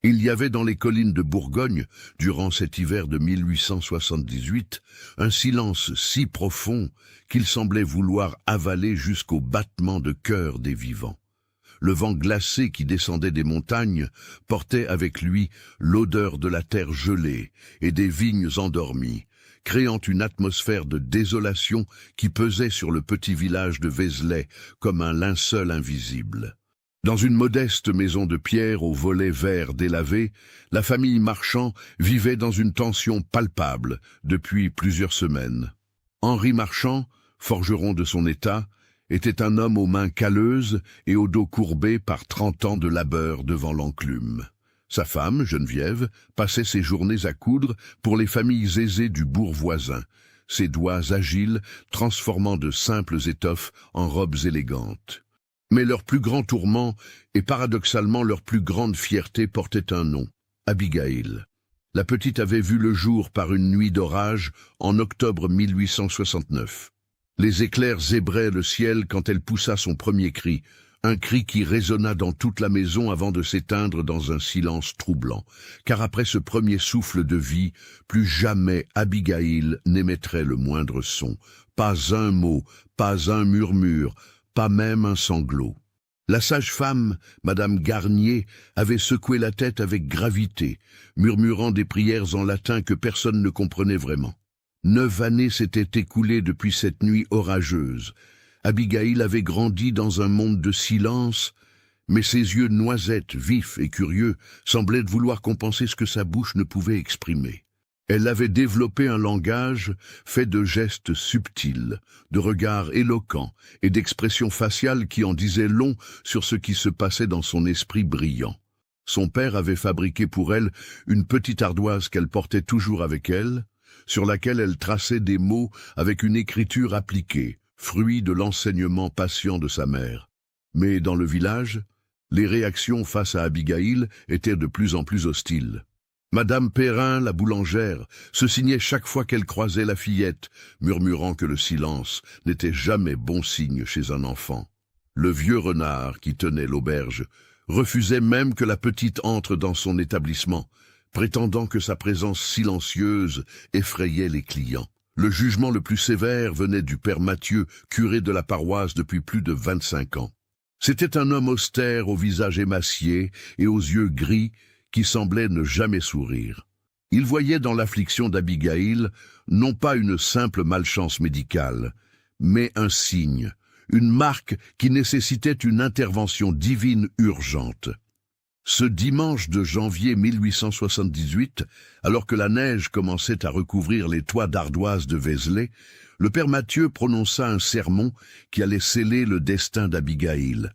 Il y avait dans les collines de Bourgogne, durant cet hiver de 1878, un silence si profond qu'il semblait vouloir avaler jusqu'au battement de cœur des vivants. Le vent glacé qui descendait des montagnes portait avec lui l'odeur de la terre gelée et des vignes endormies, créant une atmosphère de désolation qui pesait sur le petit village de Vézelay comme un linceul invisible. Dans une modeste maison de pierre aux volets verts délavés, la famille Marchand vivait dans une tension palpable depuis plusieurs semaines. Henri Marchand, forgeron de son état, était un homme aux mains calleuses et au dos courbé par 30 ans de labeur devant l'enclume. Sa femme, Geneviève, passait ses journées à coudre pour les familles aisées du bourg voisin, ses doigts agiles transformant de simples étoffes en robes élégantes. Mais leur plus grand tourment, et paradoxalement leur plus grande fierté, portait un nom, Abigail. La petite avait vu le jour par une nuit d'orage en octobre 1869. Les éclairs zébraient le ciel quand elle poussa son premier cri, un cri qui résonna dans toute la maison avant de s'éteindre dans un silence troublant, car après ce premier souffle de vie, plus jamais Abigail n'émettrait le moindre son, pas un mot, pas un murmure, pas même un sanglot. La sage-femme, Madame Garnier, avait secoué la tête avec gravité, murmurant des prières en latin que personne ne comprenait vraiment. 9 années s'étaient écoulées depuis cette nuit orageuse. Abigail avait grandi dans un monde de silence, mais ses yeux noisettes, vifs et curieux, semblaient vouloir compenser ce que sa bouche ne pouvait exprimer. Elle avait développé un langage fait de gestes subtils, de regards éloquents et d'expressions faciales qui en disaient long sur ce qui se passait dans son esprit brillant. Son père avait fabriqué pour elle une petite ardoise qu'elle portait toujours avec elle, sur laquelle elle traçait des mots avec une écriture appliquée, fruit de l'enseignement patient de sa mère. Mais dans le village, les réactions face à Abigail étaient de plus en plus hostiles. Madame Perrin, la boulangère, se signait chaque fois qu'elle croisait la fillette, murmurant que le silence n'était jamais bon signe chez un enfant. Le vieux renard, qui tenait l'auberge, refusait même que la petite entre dans son établissement, prétendant que sa présence silencieuse effrayait les clients. Le jugement le plus sévère venait du père Mathieu, curé de la paroisse depuis plus de 25 ans. C'était un homme austère au visage émacié et aux yeux gris, qui semblait ne jamais sourire. Il voyait dans l'affliction d'Abigail non pas une simple malchance médicale, mais un signe, une marque qui nécessitait une intervention divine urgente. Ce dimanche de janvier 1878, alors que la neige commençait à recouvrir les toits d'ardoise de Vézelay, le père Mathieu prononça un sermon qui allait sceller le destin d'Abigail.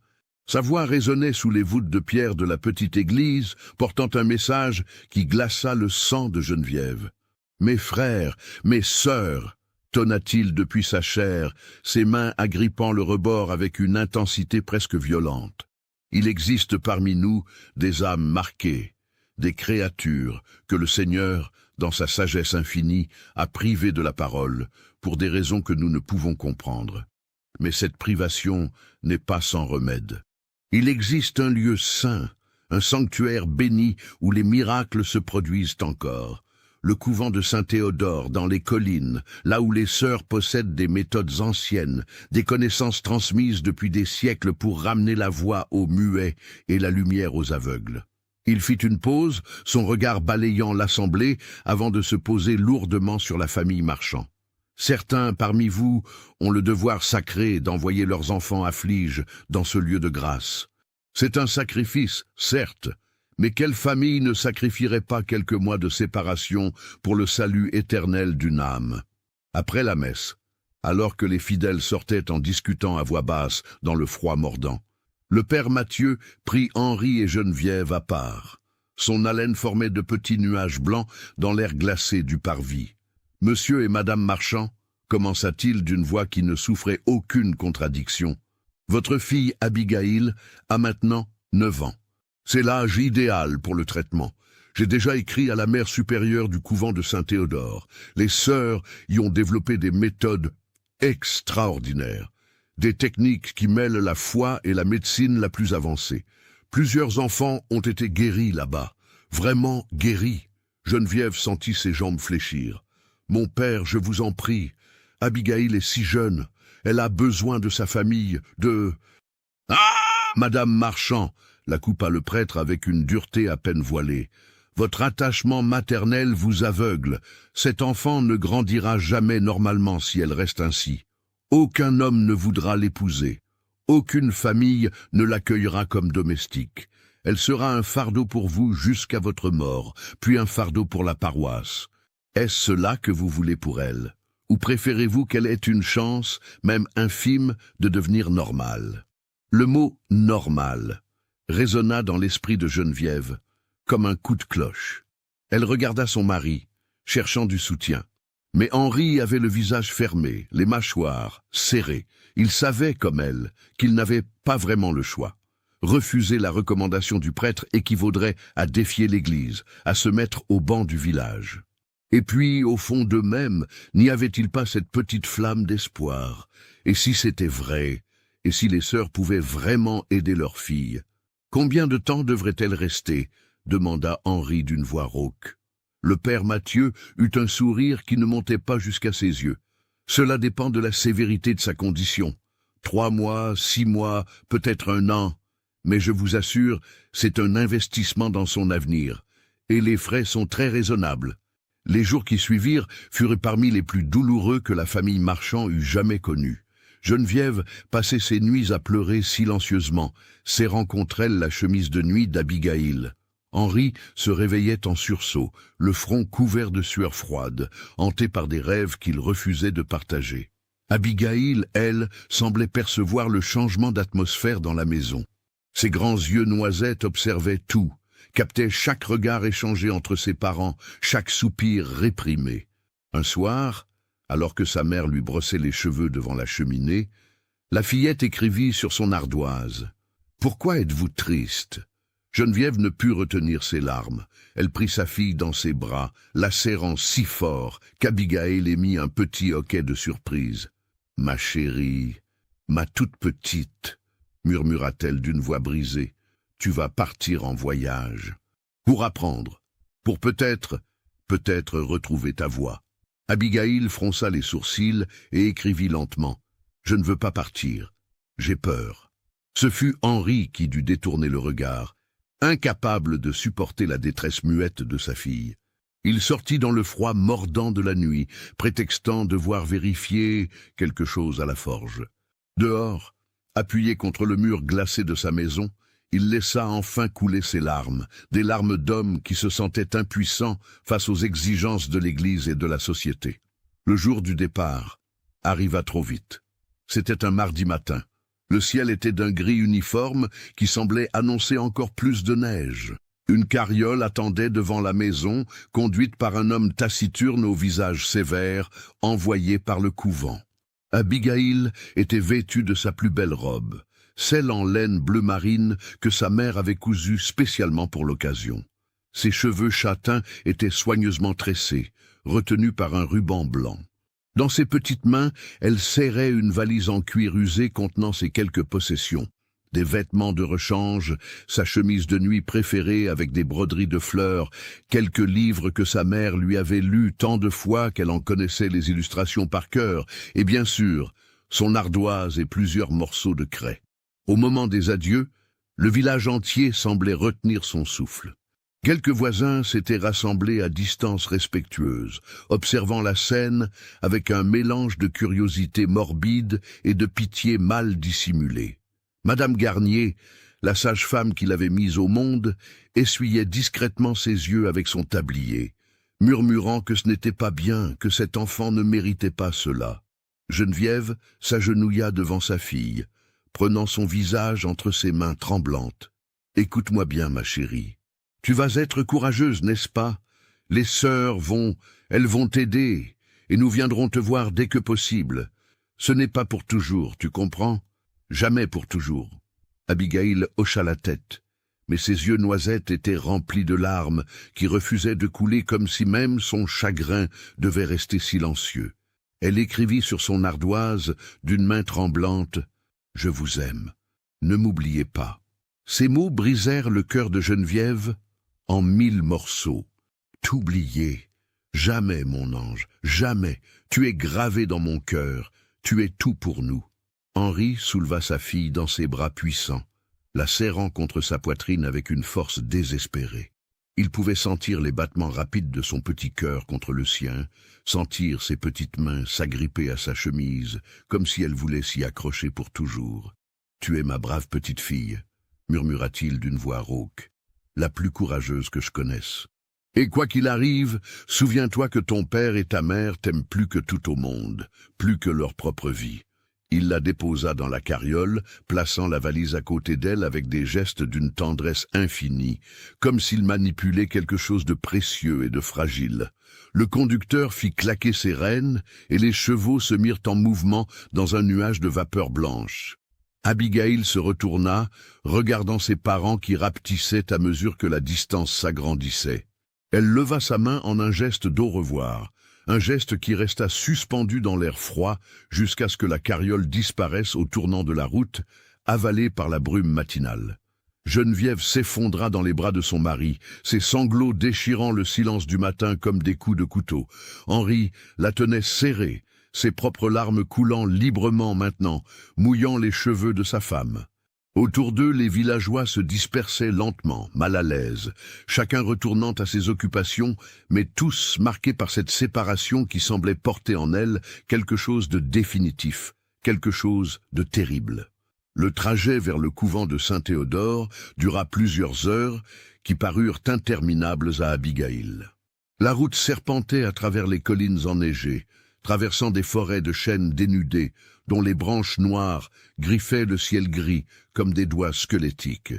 Sa voix résonnait sous les voûtes de pierre de la petite église, portant un message qui glaça le sang de Geneviève. « Mes frères, mes sœurs !» tonna-t-il depuis sa chair, ses mains agrippant le rebord avec une intensité presque violente. Il existe parmi nous des âmes marquées, des créatures que le Seigneur, dans sa sagesse infinie, a privées de la parole, pour des raisons que nous ne pouvons comprendre. Mais cette privation n'est pas sans remède. Il existe un lieu saint, un sanctuaire béni où les miracles se produisent encore. Le couvent de Saint-Théodore, dans les collines, là où les sœurs possèdent des méthodes anciennes, des connaissances transmises depuis des siècles pour ramener la voix aux muets et la lumière aux aveugles. Il fit une pause, son regard balayant l'assemblée, avant de se poser lourdement sur la famille Marchand. Certains parmi vous ont le devoir sacré d'envoyer leurs enfants affliges dans ce lieu de grâce. C'est un sacrifice, certes, mais quelle famille ne sacrifierait pas quelques mois de séparation pour le salut éternel d'une âme? Après la messe, alors que les fidèles sortaient en discutant à voix basse dans le froid mordant, le père Mathieu prit Henri et Geneviève à part. Son haleine formait de petits nuages blancs dans l'air glacé du parvis. « Monsieur et Madame Marchand, commença-t-il d'une voix qui ne souffrait aucune contradiction, votre fille Abigail a maintenant 9 ans. C'est l'âge idéal pour le traitement. J'ai déjà écrit à la mère supérieure du couvent de Saint-Théodore. Les sœurs y ont développé des méthodes extraordinaires, des techniques qui mêlent la foi et la médecine la plus avancée. Plusieurs enfants ont été guéris là-bas. Vraiment guéri. Geneviève sentit ses jambes fléchir. Mon père, je vous en prie, Abigail est si jeune, elle a besoin de sa famille, de... Ah! Madame Marchand, la coupa le prêtre avec une dureté à peine voilée. Votre attachement maternel vous aveugle. Cet enfant ne grandira jamais normalement si elle reste ainsi. Aucun homme ne voudra l'épouser. Aucune famille ne l'accueillera comme domestique. Elle sera un fardeau pour vous jusqu'à votre mort, puis un fardeau pour la paroisse. Est-ce cela que vous voulez pour elle? Ou préférez-vous qu'elle ait une chance, même infime, de devenir normale? Le mot « normal » résonna dans l'esprit de Geneviève, comme un coup de cloche. Elle regarda son mari, cherchant du soutien. Mais Henri avait le visage fermé, les mâchoires serrées. Il savait, comme elle, qu'il n'avait pas vraiment le choix. Refuser la recommandation du prêtre équivaudrait à défier l'Église, à se mettre au banc du village. Et puis, au fond d'eux-mêmes, n'y avait-il pas cette petite flamme d'espoir? Et si c'était vrai? Et si les sœurs pouvaient vraiment aider leur fille? Combien de temps devrait-elle rester? Demanda Henri d'une voix rauque. Le père Mathieu eut un sourire qui ne montait pas jusqu'à ses yeux. Cela dépend de la sévérité de sa condition. 3 mois, 6 mois, peut-être 1 an. Mais je vous assure, c'est un investissement dans son avenir. Et les frais sont très raisonnables. Les jours qui suivirent furent parmi les plus douloureux que la famille Marchand eût jamais connus. Geneviève passait ses nuits à pleurer silencieusement, serrant contre elle la chemise de nuit d'Abigail. Henri se réveillait en sursaut, le front couvert de sueur froide, hanté par des rêves qu'il refusait de partager. Abigail, elle, semblait percevoir le changement d'atmosphère dans la maison. Ses grands yeux noisettes observaient tout, captaient chaque regard échangé entre ses parents, chaque soupir réprimé. Un soir, alors que sa mère lui brossait les cheveux devant la cheminée, la fillette écrivit sur son ardoise « Pourquoi êtes-vous triste ?» Geneviève ne put retenir ses larmes. Elle prit sa fille dans ses bras, la serrant si fort qu'Abigail émit un petit hoquet de surprise. « Ma chérie, ma toute petite » murmura-t-elle d'une voix brisée, « tu vas partir en voyage. Pour apprendre, pour peut-être retrouver ta voix. » Abigail fronça les sourcils et écrivit lentement, « Je ne veux pas partir, j'ai peur. » Ce fut Henri qui dut détourner le regard, incapable de supporter la détresse muette de sa fille. Il sortit dans le froid mordant de la nuit, prétextant devoir vérifier quelque chose à la forge. Dehors, appuyé contre le mur glacé de sa maison, il laissa enfin couler ses larmes, des larmes d'homme qui se sentait impuissant face aux exigences de l'Église et de la société. Le jour du départ arriva trop vite. C'était un mardi matin. Le ciel était d'un gris uniforme qui semblait annoncer encore plus de neige. Une carriole attendait devant la maison, conduite par un homme taciturne au visage sévère, envoyé par le couvent. Abigail était vêtue de sa plus belle robe, celle en laine bleu marine que sa mère avait cousue spécialement pour l'occasion. Ses cheveux châtains étaient soigneusement tressés, retenus par un ruban blanc. Dans ses petites mains, elle serrait une valise en cuir usé contenant ses quelques possessions. Des vêtements de rechange, sa chemise de nuit préférée avec des broderies de fleurs, quelques livres que sa mère lui avait lus tant de fois qu'elle en connaissait les illustrations par cœur, et bien sûr, son ardoise et plusieurs morceaux de craie. Au moment des adieux, le village entier semblait retenir son souffle. Quelques voisins s'étaient rassemblés à distance respectueuse, observant la scène avec un mélange de curiosité morbide et de pitié mal dissimulée. Madame Garnier, la sage-femme qui l'avait mise au monde, essuyait discrètement ses yeux avec son tablier, murmurant que ce n'était pas bien, que cet enfant ne méritait pas cela. Geneviève s'agenouilla devant sa fille, prenant son visage entre ses mains tremblantes. « Écoute-moi bien, ma chérie. Tu vas être courageuse, n'est-ce pas? Les sœurs elles vont t'aider, et nous viendrons te voir dès que possible. Ce n'est pas pour toujours, tu comprends? Jamais pour toujours. » Abigail hocha la tête, mais ses yeux noisettes étaient remplis de larmes qui refusaient de couler comme si même son chagrin devait rester silencieux. Elle écrivit sur son ardoise, d'une main tremblante, « Je vous aime. Ne m'oubliez pas. » Ces mots brisèrent le cœur de Geneviève en 1000 morceaux. T'oublier. Jamais, mon ange, jamais. Tu es gravé dans mon cœur. Tu es tout pour nous. Henri souleva sa fille dans ses bras puissants, la serrant contre sa poitrine avec une force désespérée. Il pouvait sentir les battements rapides de son petit cœur contre le sien, sentir ses petites mains s'agripper à sa chemise, comme si elle voulait s'y accrocher pour toujours. « Tu es ma brave petite fille », murmura-t-il d'une voix rauque, « la plus courageuse que je connaisse. Et quoi qu'il arrive, souviens-toi que ton père et ta mère t'aiment plus que tout au monde, plus que leur propre vie. » Il la déposa dans la carriole, plaçant la valise à côté d'elle avec des gestes d'une tendresse infinie, comme s'il manipulait quelque chose de précieux et de fragile. Le conducteur fit claquer ses rênes et les chevaux se mirent en mouvement dans un nuage de vapeur blanche. Abigail se retourna, regardant ses parents qui rapetissaient à mesure que la distance s'agrandissait. Elle leva sa main en un geste d'au revoir. Un geste qui resta suspendu dans l'air froid jusqu'à ce que la carriole disparaisse au tournant de la route, avalée par la brume matinale. Geneviève s'effondra dans les bras de son mari, ses sanglots déchirant le silence du matin comme des coups de couteau. Henri la tenait serrée, ses propres larmes coulant librement maintenant, mouillant les cheveux de sa femme. Autour d'eux, les villageois se dispersaient lentement, mal à l'aise, chacun retournant à ses occupations, mais tous marqués par cette séparation qui semblait porter en elle quelque chose de définitif, quelque chose de terrible. Le trajet vers le couvent de Saint-Théodore dura plusieurs heures, qui parurent interminables à Abigail. La route serpentait à travers les collines enneigées, traversant des forêts de chênes dénudés, dont les branches noires griffaient le ciel gris comme des doigts squelettiques.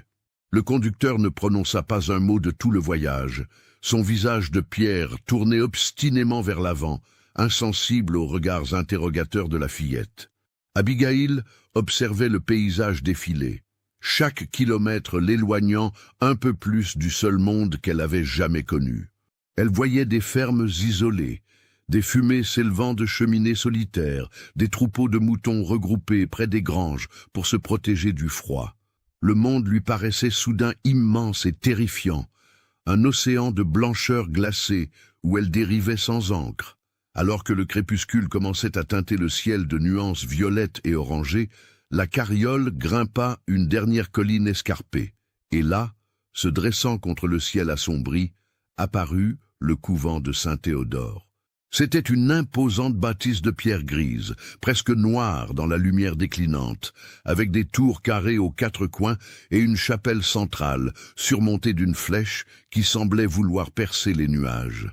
Le conducteur ne prononça pas un mot de tout le voyage, son visage de pierre tourné obstinément vers l'avant, insensible aux regards interrogateurs de la fillette. Abigail observait le paysage défiler, chaque kilomètre l'éloignant un peu plus du seul monde qu'elle avait jamais connu. Elle voyait des fermes isolées, des fumées s'élevant de cheminées solitaires, des troupeaux de moutons regroupés près des granges pour se protéger du froid. Le monde lui paraissait soudain immense et terrifiant, un océan de blancheur glacée où elle dérivait sans ancre. Alors que le crépuscule commençait à teinter le ciel de nuances violettes et orangées, la carriole grimpa une dernière colline escarpée, et là, se dressant contre le ciel assombri, apparut le couvent de Saint-Théodore. C'était une imposante bâtisse de pierre grise, presque noire dans la lumière déclinante, avec des tours carrées aux quatre coins et une chapelle centrale, surmontée d'une flèche qui semblait vouloir percer les nuages.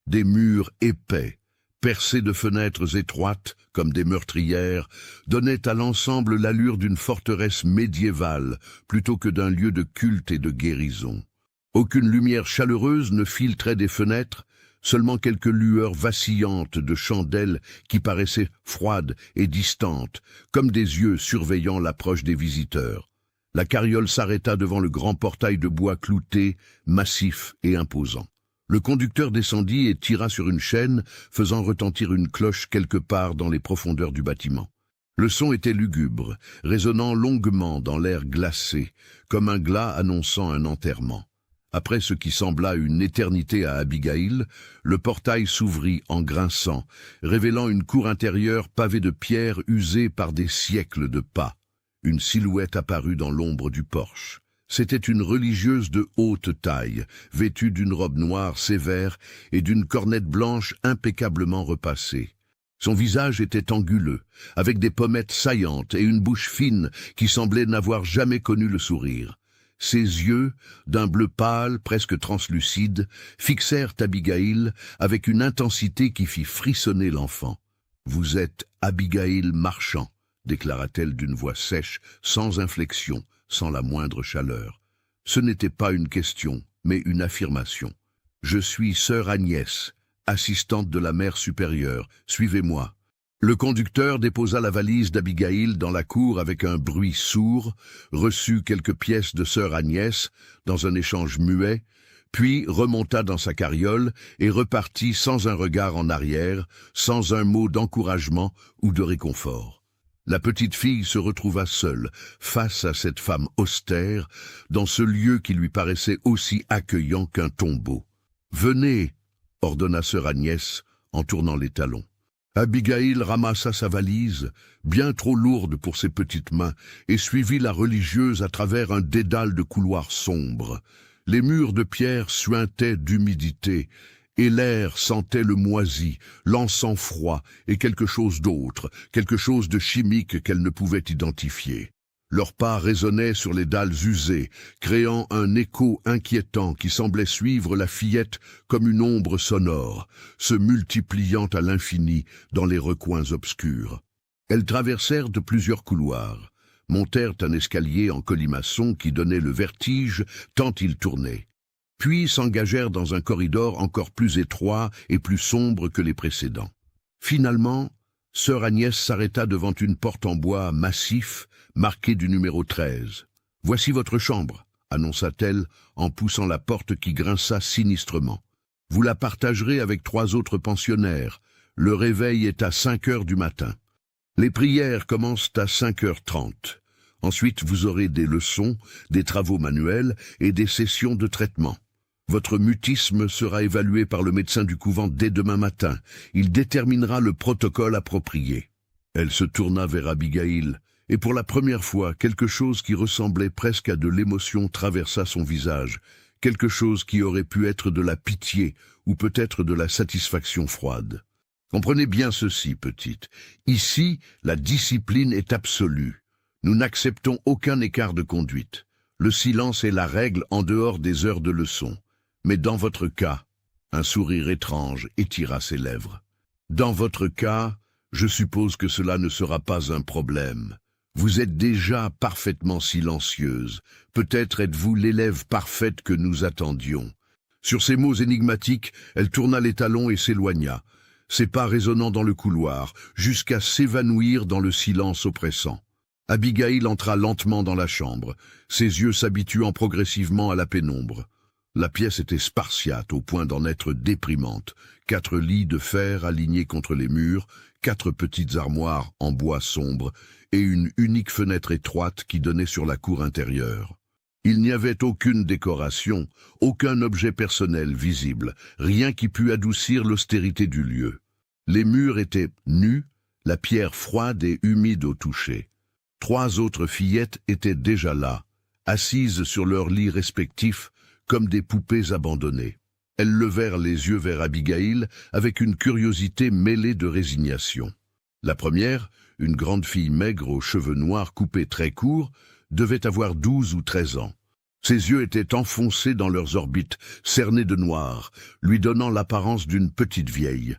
Des murs épais, percés de fenêtres étroites comme des meurtrières, donnaient à l'ensemble l'allure d'une forteresse médiévale plutôt que d'un lieu de culte et de guérison. Aucune lumière chaleureuse ne filtrait des fenêtres, seulement quelques lueurs vacillantes de chandelles qui paraissaient froides et distantes, comme des yeux surveillant l'approche des visiteurs. La carriole s'arrêta devant le grand portail de bois clouté, massif et imposant. Le conducteur descendit et tira sur une chaîne, faisant retentir une cloche quelque part dans les profondeurs du bâtiment. Le son était lugubre, résonnant longuement dans l'air glacé, comme un glas annonçant un enterrement. Après ce qui sembla une éternité à Abigail, le portail s'ouvrit en grinçant, révélant une cour intérieure pavée de pierres usées par des siècles de pas. Une silhouette apparut dans l'ombre du porche. C'était une religieuse de haute taille, vêtue d'une robe noire sévère et d'une cornette blanche impeccablement repassée. Son visage était anguleux, avec des pommettes saillantes et une bouche fine qui semblait n'avoir jamais connu le sourire. Ses yeux, d'un bleu pâle, presque translucide, fixèrent Abigail avec une intensité qui fit frissonner l'enfant. « Vous êtes Abigail Marchand », déclara-t-elle d'une voix sèche, sans inflexion, sans la moindre chaleur. Ce n'était pas une question, mais une affirmation. « Je suis sœur Agnès, assistante de la mère supérieure. Suivez-moi. » Le conducteur déposa la valise d'Abigail dans la cour avec un bruit sourd, reçut quelques pièces de sœur Agnès dans un échange muet, puis remonta dans sa carriole et repartit sans un regard en arrière, sans un mot d'encouragement ou de réconfort. La petite fille se retrouva seule, face à cette femme austère, dans ce lieu qui lui paraissait aussi accueillant qu'un tombeau. « Venez !» ordonna sœur Agnès, en tournant les talons. Abigail ramassa sa valise, bien trop lourde pour ses petites mains, et suivit la religieuse à travers un dédale de couloirs sombres. Les murs de pierre suintaient d'humidité, et l'air sentait le moisi, l'encens froid et quelque chose d'autre, quelque chose de chimique qu'elle ne pouvait identifier. Leurs pas résonnaient sur les dalles usées, créant un écho inquiétant qui semblait suivre la fillette comme une ombre sonore, se multipliant à l'infini dans les recoins obscurs. Elles traversèrent de plusieurs couloirs, montèrent un escalier en colimaçon qui donnait le vertige tant il tournait, puis s'engagèrent dans un corridor encore plus étroit et plus sombre que les précédents. Finalement, sœur Agnès s'arrêta devant une porte en bois massif, marquée du numéro 13. « Voici votre chambre », annonça-t-elle en poussant la porte qui grinça sinistrement. « Vous la partagerez avec 3 autres pensionnaires. Le réveil est à 5 heures du matin. Les prières commencent à 5h30. Ensuite, vous aurez des leçons, des travaux manuels et des sessions de traitement. Votre mutisme sera évalué par le médecin du couvent dès demain matin. Il déterminera le protocole approprié. » Elle se tourna vers Abigail, et pour la première fois, quelque chose qui ressemblait presque à de l'émotion traversa son visage, quelque chose qui aurait pu être de la pitié ou peut-être de la satisfaction froide. « Comprenez bien ceci, petite. Ici, la discipline est absolue. Nous n'acceptons aucun écart de conduite. Le silence est la règle en dehors des heures de leçon. Mais dans votre cas, un sourire étrange étira ses lèvres. Dans votre cas, je suppose que cela ne sera pas un problème. Vous êtes déjà parfaitement silencieuse. Peut-être êtes-vous l'élève parfaite que nous attendions. » Sur ces mots énigmatiques, elle tourna les talons et s'éloigna, ses pas résonnant dans le couloir, jusqu'à s'évanouir dans le silence oppressant. Abigail entra lentement dans la chambre, ses yeux s'habituant progressivement à la pénombre. La pièce était spartiate au point d'en être déprimante. 4 lits de fer alignés contre les murs, 4 petites armoires en bois sombre et une unique fenêtre étroite qui donnait sur la cour intérieure. Il n'y avait aucune décoration, aucun objet personnel visible, rien qui pût adoucir l'austérité du lieu. Les murs étaient nus, la pierre froide et humide au toucher. 3 autres fillettes étaient déjà là, assises sur leurs lits respectifs, comme des poupées abandonnées. Elles levèrent les yeux vers Abigail avec une curiosité mêlée de résignation. La première, une grande fille maigre aux cheveux noirs coupés très courts, devait avoir 12 ou 13 ans. Ses yeux étaient enfoncés dans leurs orbites, cernés de noir, lui donnant l'apparence d'une petite vieille.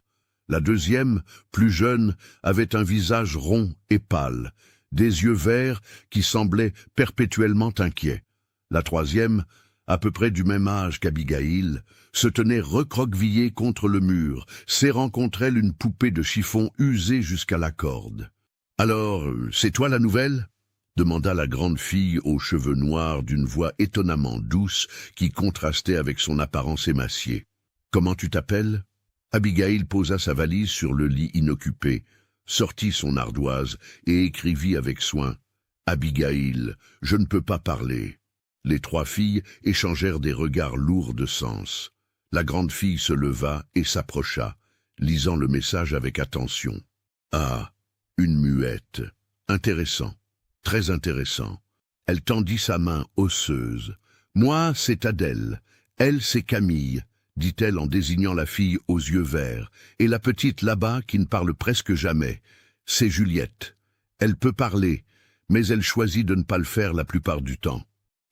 La deuxième, plus jeune, avait un visage rond et pâle, des yeux verts qui semblaient perpétuellement inquiets. La troisième, à peu près du même âge qu'Abigail, se tenait recroquevillée contre le mur, serrant contre elle une poupée de chiffon usée jusqu'à la corde. « Alors, c'est toi la nouvelle ?» demanda la grande fille aux cheveux noirs d'une voix étonnamment douce qui contrastait avec son apparence émaciée. « Comment tu t'appelles ?» Abigail posa sa valise sur le lit inoccupé, sortit son ardoise et écrivit avec soin « Abigail, je ne peux pas parler. » Les 3 filles échangèrent des regards lourds de sens. La grande fille se leva et s'approcha, lisant le message avec attention. « Ah, une muette. Intéressant, très intéressant. » Elle tendit sa main osseuse. « Moi, c'est Adèle. Elle, c'est Camille, » dit-elle en désignant la fille aux yeux verts. « Et la petite là-bas qui ne parle presque jamais, c'est Juliette. Elle peut parler, mais elle choisit de ne pas le faire la plupart du temps. »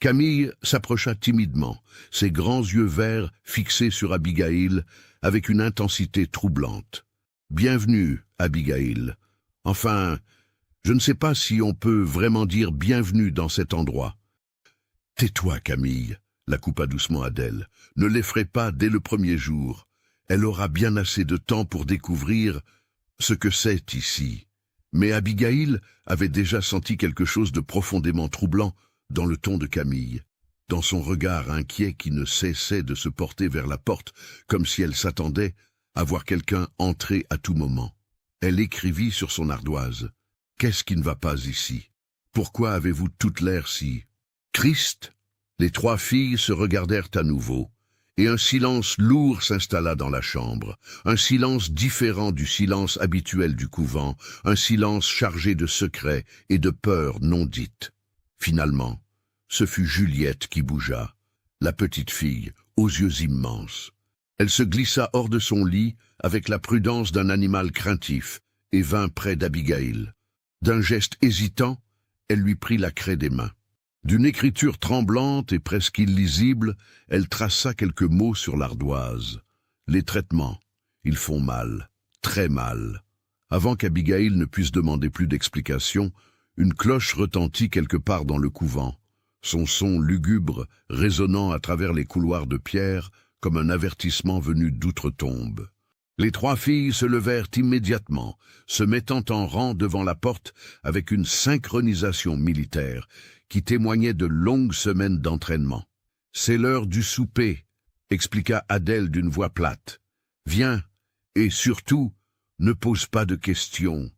Camille s'approcha timidement, ses grands yeux verts fixés sur Abigail avec une intensité troublante. « Bienvenue, Abigail. Enfin, je ne sais pas si on peut vraiment dire bienvenue dans cet endroit. »« Tais-toi, Camille, » la coupa doucement Adèle. « Ne l'effraie pas dès le premier jour. Elle aura bien assez de temps pour découvrir ce que c'est ici. » Mais Abigail avait déjà senti quelque chose de profondément troublant dans le ton de Camille, dans son regard inquiet qui ne cessait de se porter vers la porte, comme si elle s'attendait à voir quelqu'un entrer à tout moment. Elle écrivit sur son ardoise Qu'est-ce qui ne va pas ici? Pourquoi avez-vous toute l'air si... Christ? Les trois filles se regardèrent à nouveau, et un silence lourd s'installa dans la chambre, un silence différent du silence habituel du couvent, un silence chargé de secrets et de peurs non dites. Finalement, ce fut Juliette qui bougea, la petite fille, aux yeux immenses. Elle se glissa hors de son lit avec la prudence d'un animal craintif et vint près d'Abigail. D'un geste hésitant, elle lui prit la craie des mains. D'une écriture tremblante et presque illisible, elle traça quelques mots sur l'ardoise. Les traitements, ils font mal, très mal. Avant qu'Abigail ne puisse demander plus d'explications, une cloche retentit quelque part dans le couvent, son son lugubre résonnant à travers les couloirs de pierre comme un avertissement venu d'outre-tombe. Les trois filles se levèrent immédiatement, se mettant en rang devant la porte avec une synchronisation militaire qui témoignait de longues semaines d'entraînement. « C'est l'heure du souper », expliqua Adèle d'une voix plate. « Viens, et surtout, ne pose pas de questions.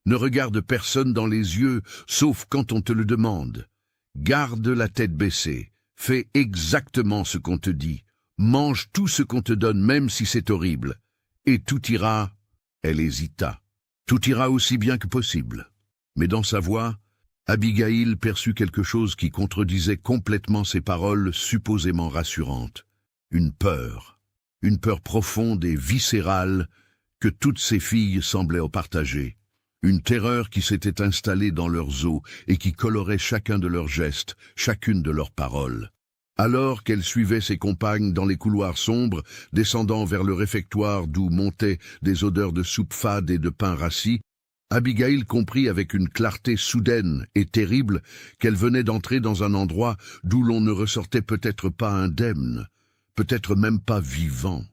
Ne regarde personne dans les yeux, sauf quand on te le demande. Garde la tête baissée, fais exactement ce qu'on te dit, mange tout ce qu'on te donne même si c'est horrible. Et tout ira, elle hésita, tout ira aussi bien que possible. » Mais dans sa voix, Abigail perçut quelque chose qui contredisait complètement ses paroles supposément rassurantes. Une peur profonde et viscérale que toutes ses filles semblaient partager. Une terreur qui s'était installée dans leurs os et qui colorait chacun de leurs gestes, chacune de leurs paroles. Alors qu'elle suivait ses compagnes dans les couloirs sombres, descendant vers le réfectoire d'où montaient des odeurs de soupe fade et de pain rassis, Abigail comprit avec une clarté soudaine et terrible qu'elle venait d'entrer dans un endroit d'où l'on ne ressortait peut-être pas indemne, peut-être même pas vivant.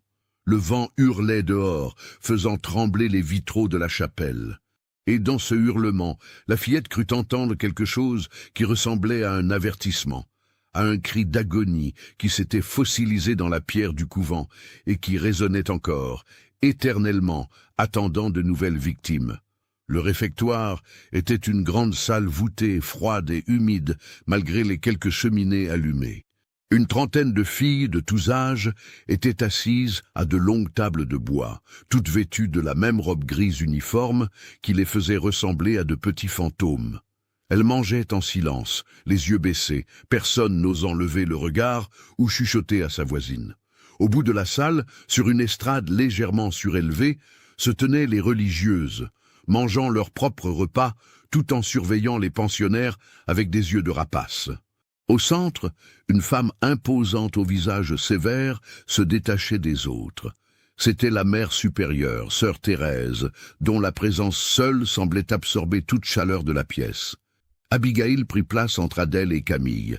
Le vent hurlait dehors, faisant trembler les vitraux de la chapelle. Et dans ce hurlement, la fillette crut entendre quelque chose qui ressemblait à un avertissement, à un cri d'agonie qui s'était fossilisé dans la pierre du couvent et qui résonnait encore, éternellement, attendant de nouvelles victimes. Le réfectoire était une grande salle voûtée, froide et humide, malgré les quelques cheminées allumées. Une trentaine de filles de tous âges étaient assises à de longues tables de bois, toutes vêtues de la même robe grise uniforme qui les faisait ressembler à de petits fantômes. Elles mangeaient en silence, les yeux baissés, personne n'osant lever le regard ou chuchoter à sa voisine. Au bout de la salle, sur une estrade légèrement surélevée, se tenaient les religieuses, mangeant leur propre repas tout en surveillant les pensionnaires avec des yeux de rapace. Au centre, une femme imposante au visage sévère se détachait des autres. C'était la mère supérieure, sœur Thérèse, dont la présence seule semblait absorber toute chaleur de la pièce. Abigail prit place entre Adèle et Camille,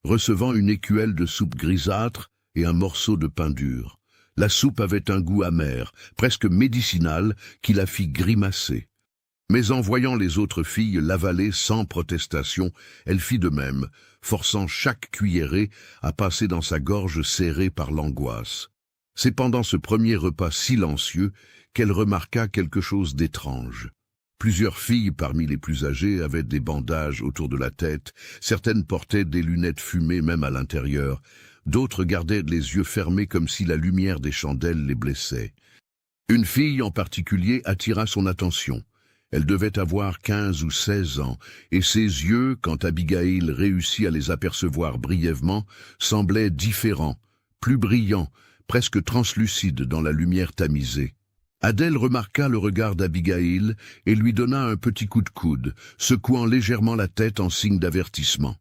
recevant une écuelle de soupe grisâtre et un morceau de pain dur. La soupe avait un goût amer, presque médicinal, qui la fit grimacer. Mais en voyant les autres filles l'avaler sans protestation, elle fit de même, forçant chaque cuillerée à passer dans sa gorge serrée par l'angoisse. C'est pendant ce premier repas silencieux qu'elle remarqua quelque chose d'étrange. Plusieurs filles parmi les plus âgées avaient des bandages autour de la tête, certaines portaient des lunettes fumées même à l'intérieur, d'autres gardaient les yeux fermés comme si la lumière des chandelles les blessait. Une fille en particulier attira son attention. Elle devait avoir 15 ou 16 ans, et ses yeux, quand Abigail réussit à les apercevoir brièvement, semblaient différents, plus brillants, presque translucides dans la lumière tamisée. Adèle remarqua le regard d'Abigail et lui donna un petit coup de coude, secouant légèrement la tête en signe d'avertissement.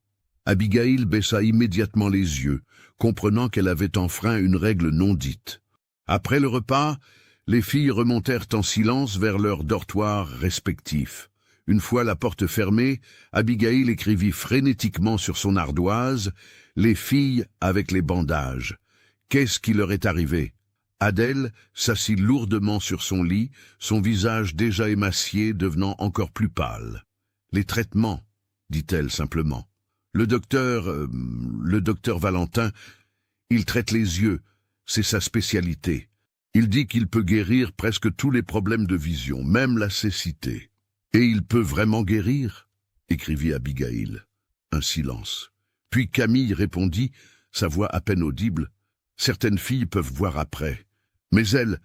Abigail baissa immédiatement les yeux, comprenant qu'elle avait enfreint une règle non dite. Après le repas, les filles remontèrent en silence vers leurs dortoirs respectifs. Une fois la porte fermée, Abigail écrivit frénétiquement sur son ardoise « Les filles avec les bandages. Qu'est-ce qui leur est arrivé ?» Adèle s'assit lourdement sur son lit, son visage déjà émacié devenant encore plus pâle. « Les traitements, dit-elle simplement. Le docteur Valentin, il traite les yeux, c'est sa spécialité. Il dit qu'il peut guérir presque tous les problèmes de vision, même la cécité. Et il peut vraiment guérir? Écrivit Abigail. Un silence. Puis Camille répondit, sa voix à peine audible. Certaines filles peuvent voir après. Mais elles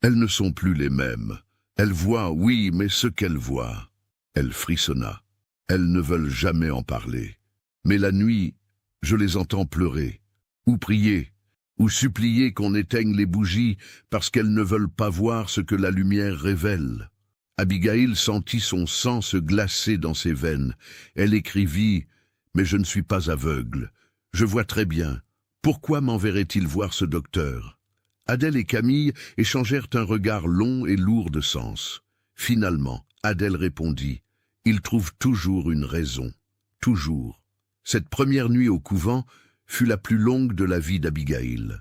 ne sont plus les mêmes. Elles voient, oui, mais ce qu'elles voient. Elle frissonna. Elles ne veulent jamais en parler. Mais la nuit, je les entends pleurer, ou prier, ou supplier qu'on éteigne les bougies parce qu'elles ne veulent pas voir ce que la lumière révèle. Abigail sentit son sang se glacer dans ses veines. Elle écrivit « Mais je ne suis pas aveugle. Je vois très bien. Pourquoi m'enverrait-il voir ce docteur ?» Adèle et Camille échangèrent un regard long et lourd de sens. Finalement, Adèle répondit « Il trouve toujours une raison. Toujours. » Cette première nuit au couvent fut la plus longue de la vie d'Abigail.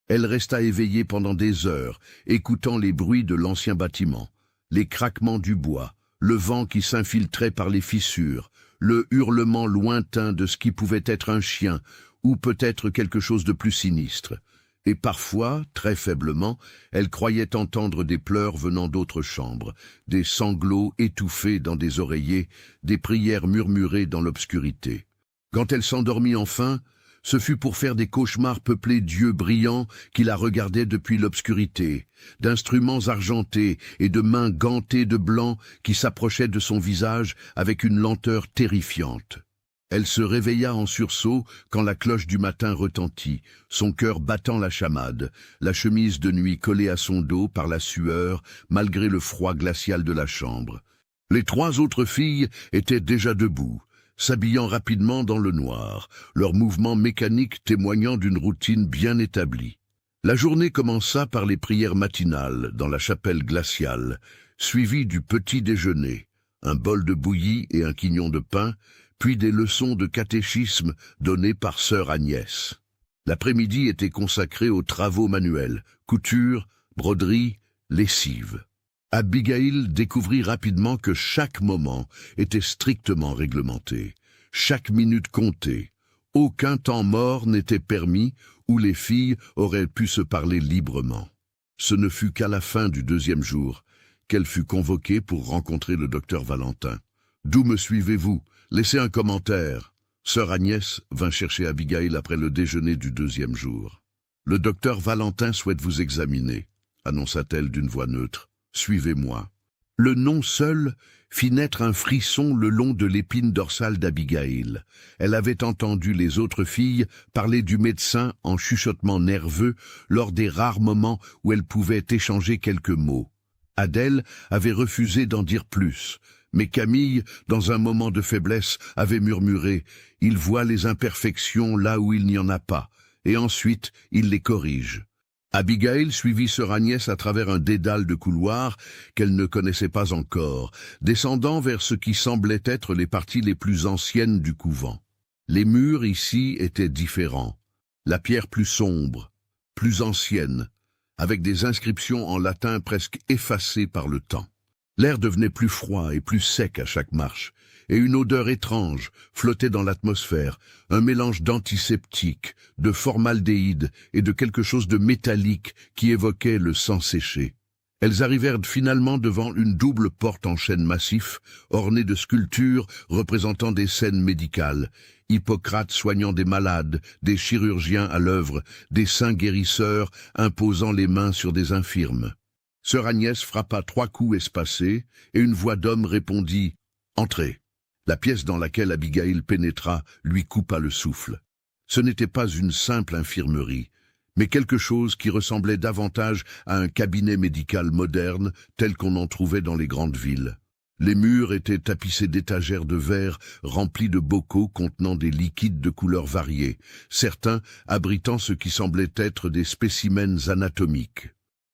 Elle resta éveillée pendant des heures, écoutant les bruits de l'ancien bâtiment, les craquements du bois, le vent qui s'infiltrait par les fissures, le hurlement lointain de ce qui pouvait être un chien ou peut-être quelque chose de plus sinistre. Et parfois, très faiblement, elle croyait entendre des pleurs venant d'autres chambres, des sanglots étouffés dans des oreillers, des prières murmurées dans l'obscurité. Quand elle s'endormit enfin, ce fut pour faire des cauchemars peuplés d'yeux brillants qui la regardaient depuis l'obscurité, d'instruments argentés et de mains gantées de blanc qui s'approchaient de son visage avec une lenteur terrifiante. Elle se réveilla en sursaut quand la cloche du matin retentit, son cœur battant la chamade, la chemise de nuit collée à son dos par la sueur, malgré le froid glacial de la chambre. Les trois autres filles étaient déjà debout, s'habillant rapidement dans le noir, leurs mouvements mécaniques témoignant d'une routine bien établie. La journée commença par les prières matinales dans la chapelle glaciale, suivies du petit déjeuner, un bol de bouillie et un quignon de pain, puis des leçons de catéchisme données par sœur Agnès. L'après-midi était consacré aux travaux manuels, couture, broderie, lessive. Abigail découvrit rapidement que chaque moment était strictement réglementé, chaque minute comptée. Aucun temps mort n'était permis où les filles auraient pu se parler librement. Ce ne fut qu'à la fin du deuxième jour qu'elle fut convoquée pour rencontrer le docteur Valentin. « D'où me suivez-vous? Laissez un commentaire. » Sœur Agnès vint chercher Abigail après le déjeuner du deuxième jour. « Le docteur Valentin souhaite vous examiner, » annonça-t-elle d'une voix neutre. « Suivez-moi. » Le nom seul fit naître un frisson le long de l'épine dorsale d'Abigail. Elle avait entendu les autres filles parler du médecin en chuchotement nerveux lors des rares moments où elles pouvaient échanger quelques mots. Adèle avait refusé d'en dire plus, mais Camille, dans un moment de faiblesse, avait murmuré « Il voit les imperfections là où il n'y en a pas, et ensuite il les corrige. » Abigail suivit sœur Agnès à travers un dédale de couloirs qu'elle ne connaissait pas encore, descendant vers ce qui semblait être les parties les plus anciennes du couvent. Les murs ici étaient différents, la pierre plus sombre, plus ancienne, avec des inscriptions en latin presque effacées par le temps. L'air devenait plus froid et plus sec à chaque marche, et une odeur étrange flottait dans l'atmosphère, un mélange d'antiseptique, de formaldéhyde et de quelque chose de métallique qui évoquait le sang séché. Elles arrivèrent finalement devant une double porte en chêne massif, ornée de sculptures représentant des scènes médicales, Hippocrate soignant des malades, des chirurgiens à l'œuvre, des saints guérisseurs imposant les mains sur des infirmes. Sœur Agnès frappa 3 coups espacés, et une voix d'homme répondit « Entrez ». La pièce dans laquelle Abigail pénétra lui coupa le souffle. Ce n'était pas une simple infirmerie, mais quelque chose qui ressemblait davantage à un cabinet médical moderne tel qu'on en trouvait dans les grandes villes. Les murs étaient tapissés d'étagères de verre remplies de bocaux contenant des liquides de couleurs variées, certains abritant ce qui semblait être des spécimens anatomiques.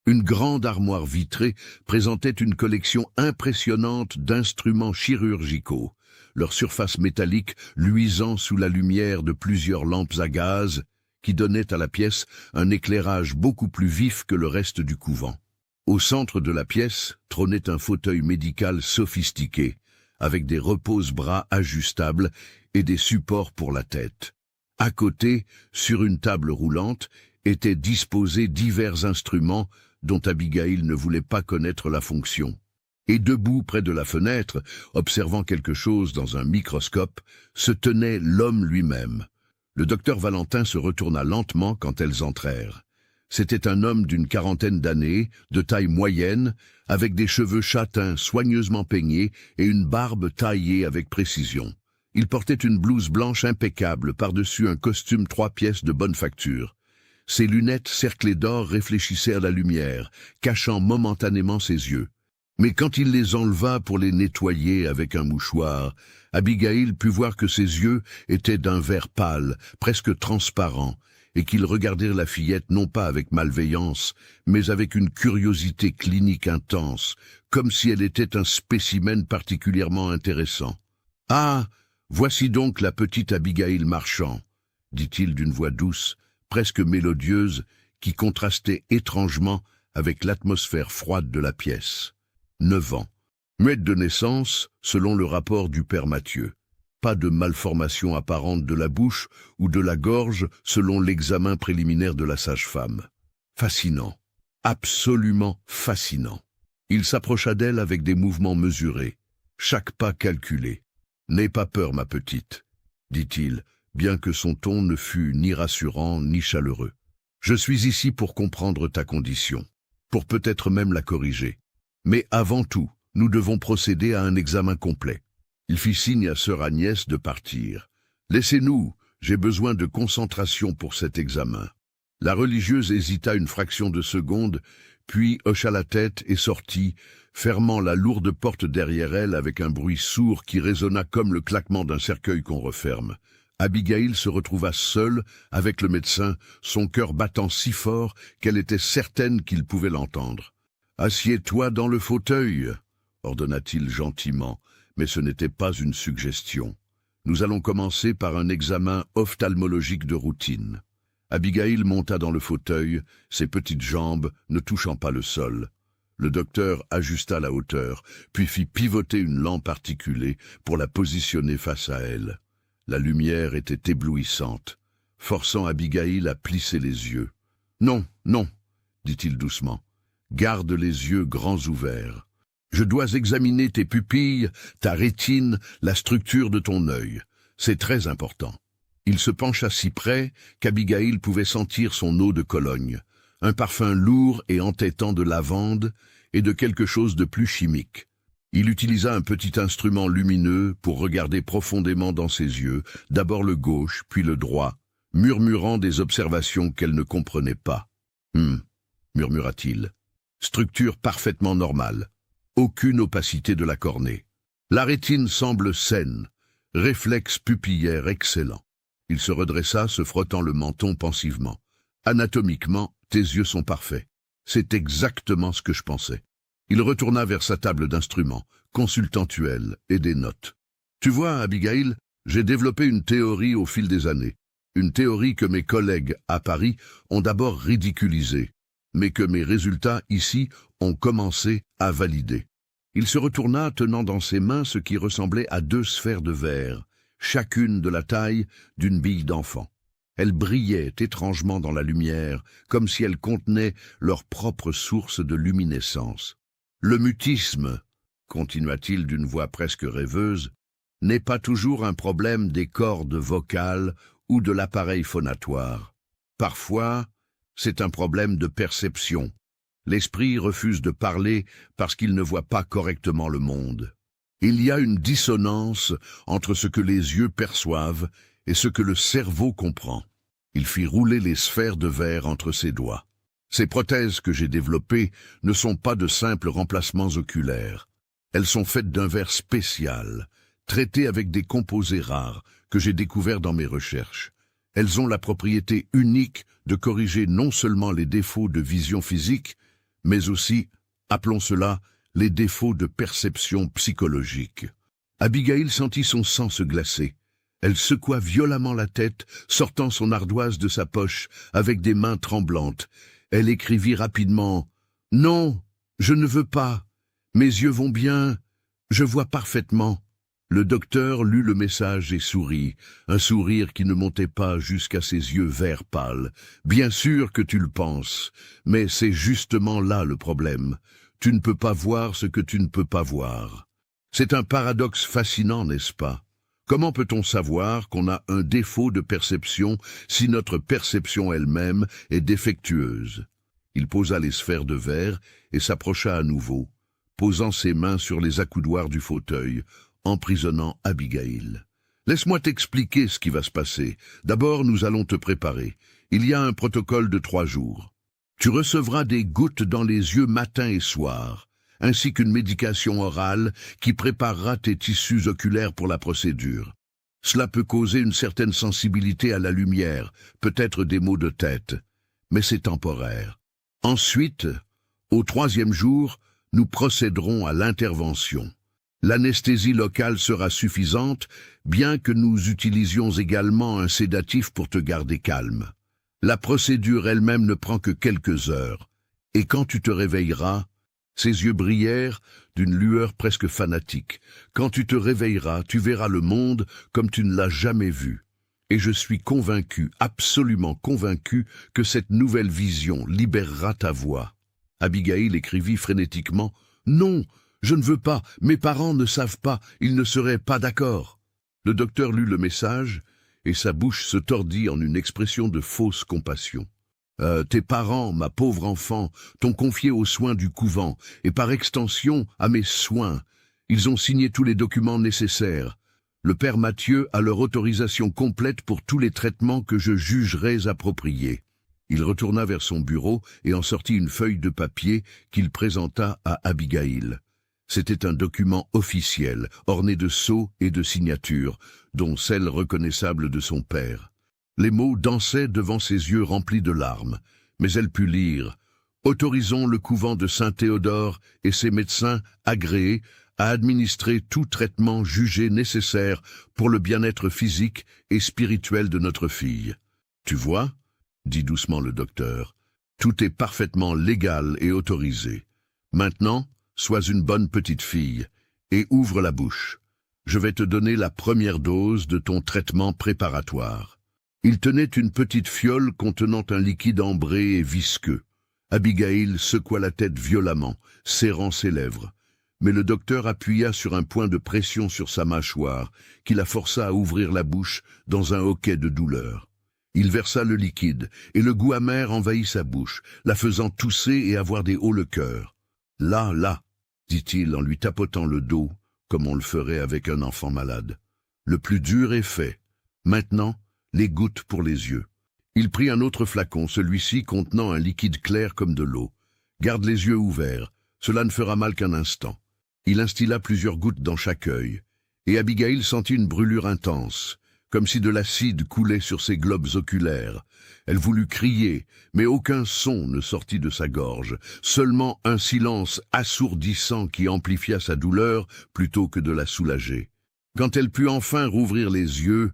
Une grande armoire vitrée présentait une collection impressionnante d'instruments chirurgicaux, leur surface métallique luisant sous la lumière de plusieurs lampes à gaz qui donnaient à la pièce un éclairage beaucoup plus vif que le reste du couvent. Au centre de la pièce trônait un fauteuil médical sophistiqué, avec des repose-bras ajustables et des supports pour la tête. À côté, sur une table roulante, étaient disposés divers instruments dont Abigail ne voulait pas connaître la fonction. Et debout près de la fenêtre, observant quelque chose dans un microscope, se tenait l'homme lui-même. Le docteur Valentin se retourna lentement quand elles entrèrent. C'était un homme d'une quarantaine d'années, de taille moyenne, avec des cheveux châtains soigneusement peignés et une barbe taillée avec précision. Il portait une blouse blanche impeccable par-dessus un costume 3 pièces de bonne facture. Ses lunettes cerclées d'or réfléchissaient à la lumière, cachant momentanément ses yeux. Mais quand il les enleva pour les nettoyer avec un mouchoir, Abigail put voir que ses yeux étaient d'un vert pâle, presque transparent, et qu'il regardait la fillette non pas avec malveillance, mais avec une curiosité clinique intense, comme si elle était un spécimen particulièrement intéressant. « Ah, voici donc la petite Abigail Marchand », dit-il d'une voix douce, presque mélodieuse, qui contrastait étrangement avec l'atmosphère froide de la pièce. 9 ans. Muette de naissance, selon le rapport du père Mathieu. Pas de malformation apparente de la bouche ou de la gorge selon l'examen préliminaire de la sage-femme. Fascinant. Absolument fascinant. Il s'approcha d'elle avec des mouvements mesurés, chaque pas calculé. « N'aie pas peur, ma petite, » dit-il, bien que son ton ne fût ni rassurant ni chaleureux. « Je suis ici pour comprendre ta condition, pour peut-être même la corriger. Mais avant tout, nous devons procéder à un examen complet. » Il fit signe à sœur Agnès de partir. « Laissez-nous, j'ai besoin de concentration pour cet examen. » La religieuse hésita une fraction de seconde, puis hocha la tête et sortit, fermant la lourde porte derrière elle avec un bruit sourd qui résonna comme le claquement d'un cercueil qu'on referme. Abigail se retrouva seule avec le médecin, son cœur battant si fort qu'elle était certaine qu'il pouvait l'entendre. « Assieds-toi dans le fauteuil » ordonna-t-il gentiment, mais ce n'était pas une suggestion. « Nous allons commencer par un examen ophtalmologique de routine. » Abigail monta dans le fauteuil, ses petites jambes ne touchant pas le sol. Le docteur ajusta la hauteur, puis fit pivoter une lampe articulée pour la positionner face à elle. La lumière était éblouissante, forçant Abigail à plisser les yeux. « Non, non, » dit-il doucement. « Garde les yeux grands ouverts. Je dois examiner tes pupilles, ta rétine, la structure de ton œil. C'est très important. » Il se pencha si près qu'Abigail pouvait sentir son eau de Cologne, un parfum lourd et entêtant de lavande et de quelque chose de plus chimique. Il utilisa un petit instrument lumineux pour regarder profondément dans ses yeux, d'abord le gauche, puis le droit, murmurant des observations qu'elle ne comprenait pas. « murmura-t-il. « Structure parfaitement normale. Aucune opacité de la cornée. La rétine semble saine. Réflexe pupillaire excellent. » Il se redressa, se frottant le menton pensivement. « Anatomiquement, tes yeux sont parfaits. C'est exactement ce que je pensais. » Il retourna vers sa table d'instruments, consultant Tuel et des notes. « Tu vois, Abigail, j'ai développé une théorie au fil des années. Une théorie que mes collègues à Paris ont d'abord ridiculisée, mais que mes résultats ici ont commencé à valider. » Il se retourna, tenant dans ses mains ce qui ressemblait à 2 sphères de verre, chacune de la taille d'une bille d'enfant. Elles brillaient étrangement dans la lumière, comme si elles contenaient leur propre source de luminescence. « Le mutisme, » continua-t-il d'une voix presque rêveuse, « n'est pas toujours un problème des cordes vocales ou de l'appareil phonatoire. Parfois, c'est un problème de perception. L'esprit refuse de parler parce qu'il ne voit pas correctement le monde. Il y a une dissonance entre ce que les yeux perçoivent et ce que le cerveau comprend. » Il fit rouler les sphères de verre entre ses doigts. « Ces prothèses que j'ai développées ne sont pas de simples remplacements oculaires. Elles sont faites d'un verre spécial, traité avec des composés rares que j'ai découverts dans mes recherches. Elles ont la propriété unique de corriger non seulement les défauts de vision physique, mais aussi, appelons cela, les défauts de perception psychologique. » Abigail sentit son sang se glacer. Elle secoua violemment la tête, sortant son ardoise de sa poche avec des mains tremblantes. Elle écrivit rapidement « Non, je ne veux pas. Mes yeux vont bien. Je vois parfaitement. » Le docteur lut le message et sourit, un sourire qui ne montait pas jusqu'à ses yeux vert pâle. « Bien sûr que tu le penses, mais c'est justement là le problème. Tu ne peux pas voir ce que tu ne peux pas voir. C'est un paradoxe fascinant, n'est-ce pas? Comment peut-on savoir qu'on a un défaut de perception si notre perception elle-même est défectueuse? Il posa les sphères de verre et s'approcha à nouveau, posant ses mains sur les accoudoirs du fauteuil, emprisonnant Abigail. « Laisse-moi t'expliquer ce qui va se passer. D'abord, nous allons te préparer. Il y a un protocole de 3 jours. Tu recevras des gouttes dans les yeux matin et soir, ainsi qu'une médication orale qui préparera tes tissus oculaires pour la procédure. Cela peut causer une certaine sensibilité à la lumière, peut-être des maux de tête, mais c'est temporaire. Ensuite, au 3e jour, nous procéderons à l'intervention. L'anesthésie locale sera suffisante, bien que nous utilisions également un sédatif pour te garder calme. La procédure elle-même ne prend que quelques heures, et quand tu te réveilleras, ses yeux brillèrent d'une lueur presque fanatique. Quand tu te réveilleras, tu verras le monde comme tu ne l'as jamais vu. Et je suis convaincu, absolument convaincu, que cette nouvelle vision libérera ta voix. Abigail écrivit frénétiquement « Non, je ne veux pas, mes parents ne savent pas, ils ne seraient pas d'accord. » Le docteur lut le message, et sa bouche se tordit en une expression de fausse compassion. Tes parents, ma pauvre enfant, t'ont confié aux soins du couvent, et par extension à mes soins. Ils ont signé tous les documents nécessaires. Le père Mathieu a leur autorisation complète pour tous les traitements que je jugerais appropriés. » Il retourna vers son bureau et en sortit une feuille de papier qu'il présenta à Abigail. C'était un document officiel, orné de sceaux et de signatures, dont celle reconnaissable de son père. Les mots dansaient devant ses yeux remplis de larmes, mais elle put lire « Autorisons le couvent de Saint-Théodore et ses médecins agréés à administrer tout traitement jugé nécessaire pour le bien-être physique et spirituel de notre fille. » Tu vois, dit doucement le docteur, tout est parfaitement légal et autorisé. Maintenant, sois une bonne petite fille et ouvre la bouche. Je vais te donner la première dose de ton traitement préparatoire. Il tenait une petite fiole contenant un liquide ambré et visqueux. Abigail secoua la tête violemment, serrant ses lèvres. Mais le docteur appuya sur un point de pression sur sa mâchoire, qui la força à ouvrir la bouche dans un hoquet de douleur. Il versa le liquide, et le goût amer envahit sa bouche, la faisant tousser et avoir des hauts-le-cœur. « Là, » dit-il en lui tapotant le dos, comme on le ferait avec un enfant malade. « Le plus dur est fait. Maintenant, les gouttes pour les yeux. » Il prit un autre flacon, celui-ci contenant un liquide clair comme de l'eau. « Garde les yeux ouverts, cela ne fera mal qu'un instant. » Il instilla plusieurs gouttes dans chaque œil, et Abigail sentit une brûlure intense, comme si de l'acide coulait sur ses globes oculaires. Elle voulut crier, mais aucun son ne sortit de sa gorge, seulement un silence assourdissant qui amplifia sa douleur plutôt que de la soulager. Quand elle put enfin rouvrir les yeux,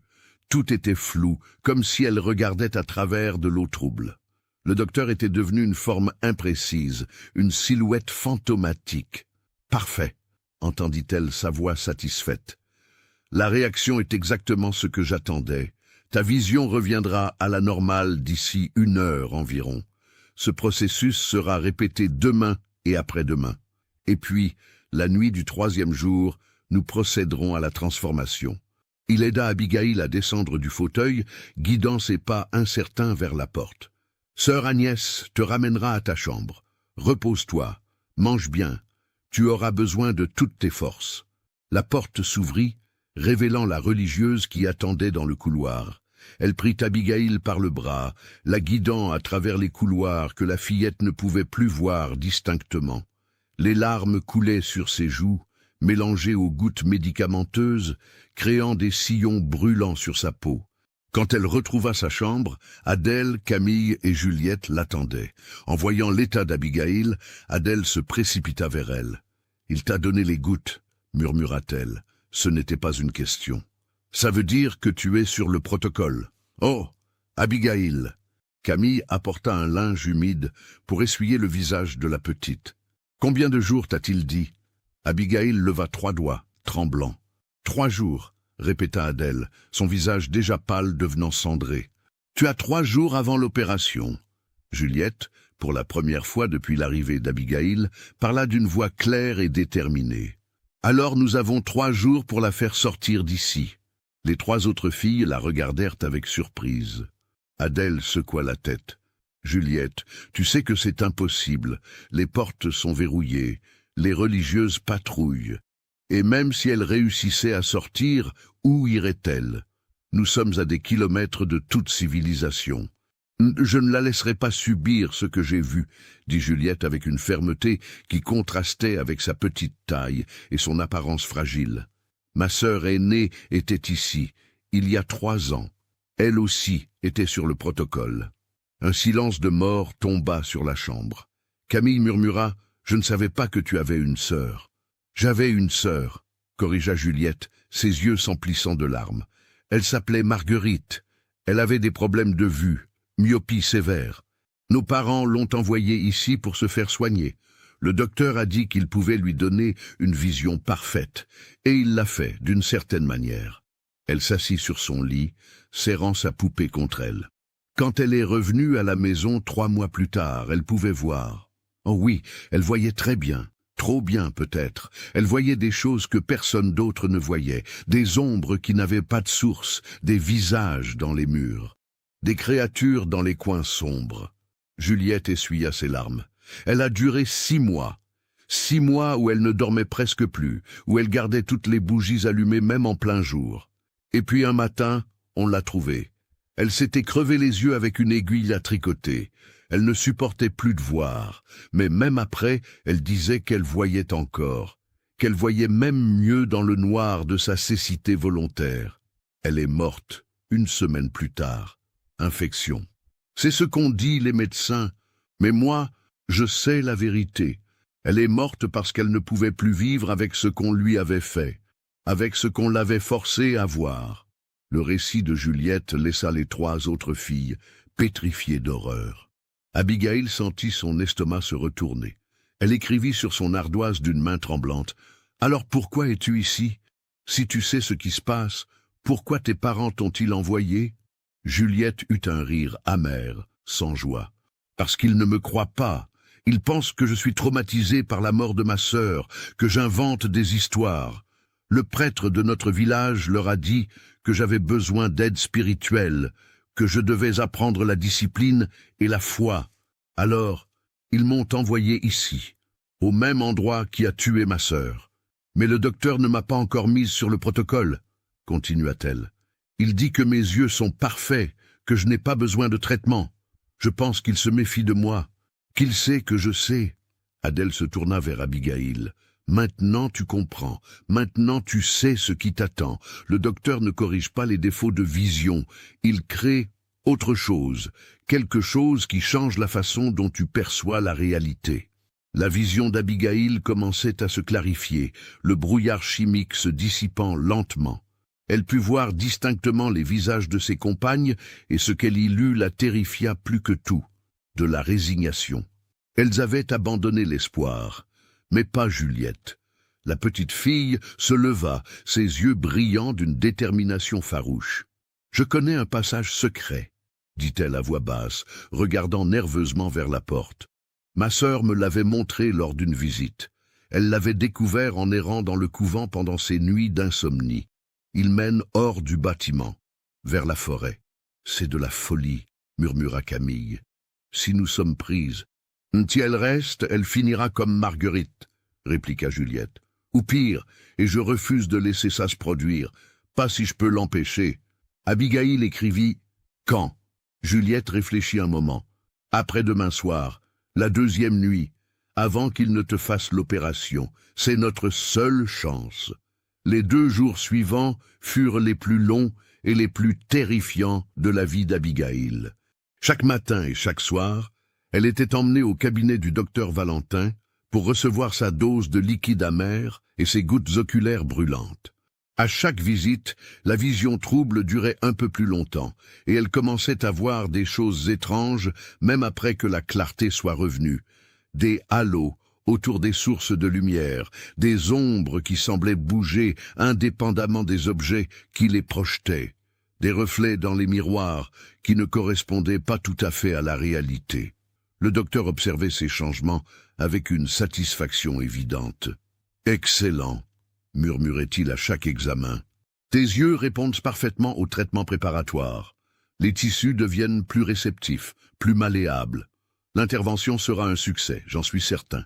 tout était flou, comme si elle regardait à travers de l'eau trouble. Le docteur était devenu une forme imprécise, une silhouette fantomatique. « Parfait !» entendit-elle sa voix satisfaite. « La réaction est exactement ce que j'attendais. Ta vision reviendra à la normale d'ici 1 heure environ. Ce processus sera répété demain et après-demain. Et puis, la nuit du 3e jour, nous procéderons à la transformation. » Il aida Abigail à descendre du fauteuil, guidant ses pas incertains vers la porte. « Sœur Agnès te ramènera à ta chambre. Repose-toi, mange bien. Tu auras besoin de toutes tes forces. » La porte s'ouvrit, révélant la religieuse qui attendait dans le couloir. Elle prit Abigail par le bras, la guidant à travers les couloirs que la fillette ne pouvait plus voir distinctement. Les larmes coulaient sur ses joues, mélangées aux gouttes médicamenteuses, créant des sillons brûlants sur sa peau. Quand elle retrouva sa chambre, Adèle, Camille et Juliette l'attendaient. En voyant l'état d'Abigail, Adèle se précipita vers elle. « Il t'a donné les gouttes, » murmura-t-elle. Ce n'était pas une question. « Ça veut dire que tu es sur le protocole. »« Oh, Abigail !» Camille apporta un linge humide pour essuyer le visage de la petite. « Combien de jours t'a-t-il dit ?» Abigail leva 3 doigts, tremblant. « 3 jours, » répéta Adèle, son visage déjà pâle devenant cendré. « Tu as 3 jours avant l'opération. » Juliette, pour la première fois depuis l'arrivée d'Abigail, parla d'une voix claire et déterminée. « Alors nous avons 3 jours pour la faire sortir d'ici. » Les 3 autres filles la regardèrent avec surprise. Adèle secoua la tête. « Juliette, tu sais que c'est impossible. Les portes sont verrouillées. Les religieuses patrouillent. Et même si elles réussissaient à sortir, où iraient-elles? Nous sommes à des kilomètres de toute civilisation. » « Je ne la laisserai pas subir ce que j'ai vu, » dit Juliette avec une fermeté qui contrastait avec sa petite taille et son apparence fragile. « Ma sœur aînée était ici, il y a 3 ans. Elle aussi était sur le protocole. » Un silence de mort tomba sur la chambre. Camille murmura « Je ne savais pas que tu avais une sœur. »« J'avais une sœur, » corrigea Juliette, ses yeux s'emplissant de larmes. « Elle s'appelait Marguerite. Elle avait des problèmes de vue. Myopie sévère. Nos parents l'ont envoyée ici pour se faire soigner. Le docteur a dit qu'il pouvait lui donner une vision parfaite, et il l'a fait d'une certaine manière. » Elle s'assit sur son lit, serrant sa poupée contre elle. Quand elle est revenue à la maison 3 mois plus tard, elle pouvait voir. Oh oui, elle voyait très bien, trop bien peut-être. Elle voyait des choses que personne d'autre ne voyait, des ombres qui n'avaient pas de source, des visages dans les murs. Des créatures dans les coins sombres. Juliette essuya ses larmes. Elle a duré 6 mois. 6 mois où elle ne dormait presque plus, où elle gardait toutes les bougies allumées même en plein jour. Et puis un matin, on l'a trouvée. Elle s'était crevé les yeux avec une aiguille à tricoter. Elle ne supportait plus de voir, mais même après, elle disait qu'elle voyait encore, qu'elle voyait même mieux dans le noir de sa cécité volontaire. Elle est morte 1 semaine plus tard. Infection. C'est ce qu'ont dit les médecins, mais moi, je sais la vérité. Elle est morte parce qu'elle ne pouvait plus vivre avec ce qu'on lui avait fait, avec ce qu'on l'avait forcée à voir. Le récit de Juliette laissa les 3 autres filles pétrifiées d'horreur. Abigail sentit son estomac se retourner. Elle écrivit sur son ardoise d'une main tremblante. « Alors pourquoi es-tu ici? Si tu sais ce qui se passe, pourquoi tes parents t'ont-ils envoyé ?» Juliette eut un rire amer, sans joie. « Parce qu'ils ne me croient pas. Ils pensent que je suis traumatisée par la mort de ma sœur, que j'invente des histoires. Le prêtre de notre village leur a dit que j'avais besoin d'aide spirituelle, que je devais apprendre la discipline et la foi. Alors, ils m'ont envoyé ici, au même endroit qui a tué ma sœur. Mais le docteur ne m'a pas encore mise sur le protocole, » continua-t-elle. Il dit que mes yeux sont parfaits, que je n'ai pas besoin de traitement. Je pense qu'il se méfie de moi, qu'il sait que je sais. Adèle se tourna vers Abigail. Maintenant tu comprends, maintenant tu sais ce qui t'attend. Le docteur ne corrige pas les défauts de vision, il crée autre chose, quelque chose qui change la façon dont tu perçois la réalité. La vision d'Abigail commençait à se clarifier, le brouillard chimique se dissipant lentement. Elle put voir distinctement les visages de ses compagnes, et ce qu'elle y lut la terrifia plus que tout, de la résignation. Elles avaient abandonné l'espoir, mais pas Juliette. La petite fille se leva, ses yeux brillants d'une détermination farouche. « Je connais un passage secret, » dit-elle à voix basse, regardant nerveusement vers la porte. « Ma sœur me l'avait montré lors d'une visite. Elle l'avait découvert en errant dans le couvent pendant ses nuits d'insomnie. Il mène hors du bâtiment, vers la forêt. C'est de la folie, » murmura Camille. « Si nous sommes prises. »« Si elle reste, elle finira comme Marguerite, » répliqua Juliette. « Ou pire, et je refuse de laisser ça se produire, pas si je peux l'empêcher. » Abigail écrivit « Quand ?» Juliette réfléchit un moment. « Après-demain soir, la 2e nuit, avant qu'il ne te fasse l'opération. C'est notre seule chance. » Les 2 jours suivants furent les plus longs et les plus terrifiants de la vie d'Abigail. Chaque matin et chaque soir, elle était emmenée au cabinet du docteur Valentin pour recevoir sa dose de liquide amer et ses gouttes oculaires brûlantes. À chaque visite, la vision trouble durait un peu plus longtemps, et elle commençait à voir des choses étranges même après que la clarté soit revenue. Des halos autour des sources de lumière, des ombres qui semblaient bouger indépendamment des objets qui les projetaient, des reflets dans les miroirs qui ne correspondaient pas tout à fait à la réalité. Le docteur observait ces changements avec une satisfaction évidente. « Excellent !» murmurait-il à chaque examen. « Tes yeux répondent parfaitement au traitement préparatoire. Les tissus deviennent plus réceptifs, plus malléables. L'intervention sera un succès, j'en suis certain. »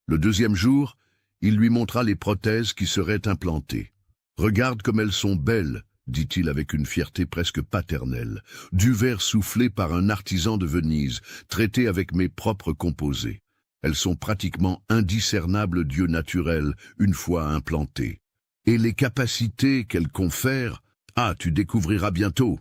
Le deuxième jour, il lui montra les prothèses qui seraient implantées. « Regarde comme elles sont belles !» dit-il avec une fierté presque paternelle. « Du verre soufflé par un artisan de Venise, traité avec mes propres composés. Elles sont pratiquement indiscernables d'yeux naturels une fois implantées. Et les capacités qu'elles confèrent, ah, tu découvriras bientôt. »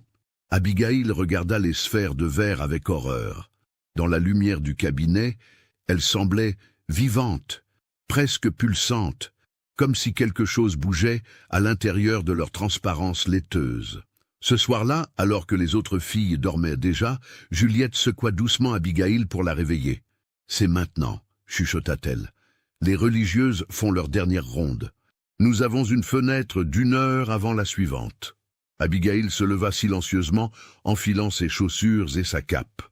Abigail regarda les sphères de verre avec horreur. Dans la lumière du cabinet, elles semblaient vivantes, presque pulsantes, comme si quelque chose bougeait à l'intérieur de leur transparence laiteuse. Ce soir-là, alors que les autres filles dormaient déjà, Juliette secoua doucement Abigail pour la réveiller. « C'est maintenant », chuchota-t-elle. « Les religieuses font leur dernière ronde. Nous avons une fenêtre d'1 heure avant la suivante. » Abigail se leva silencieusement, enfilant ses chaussures et sa cape.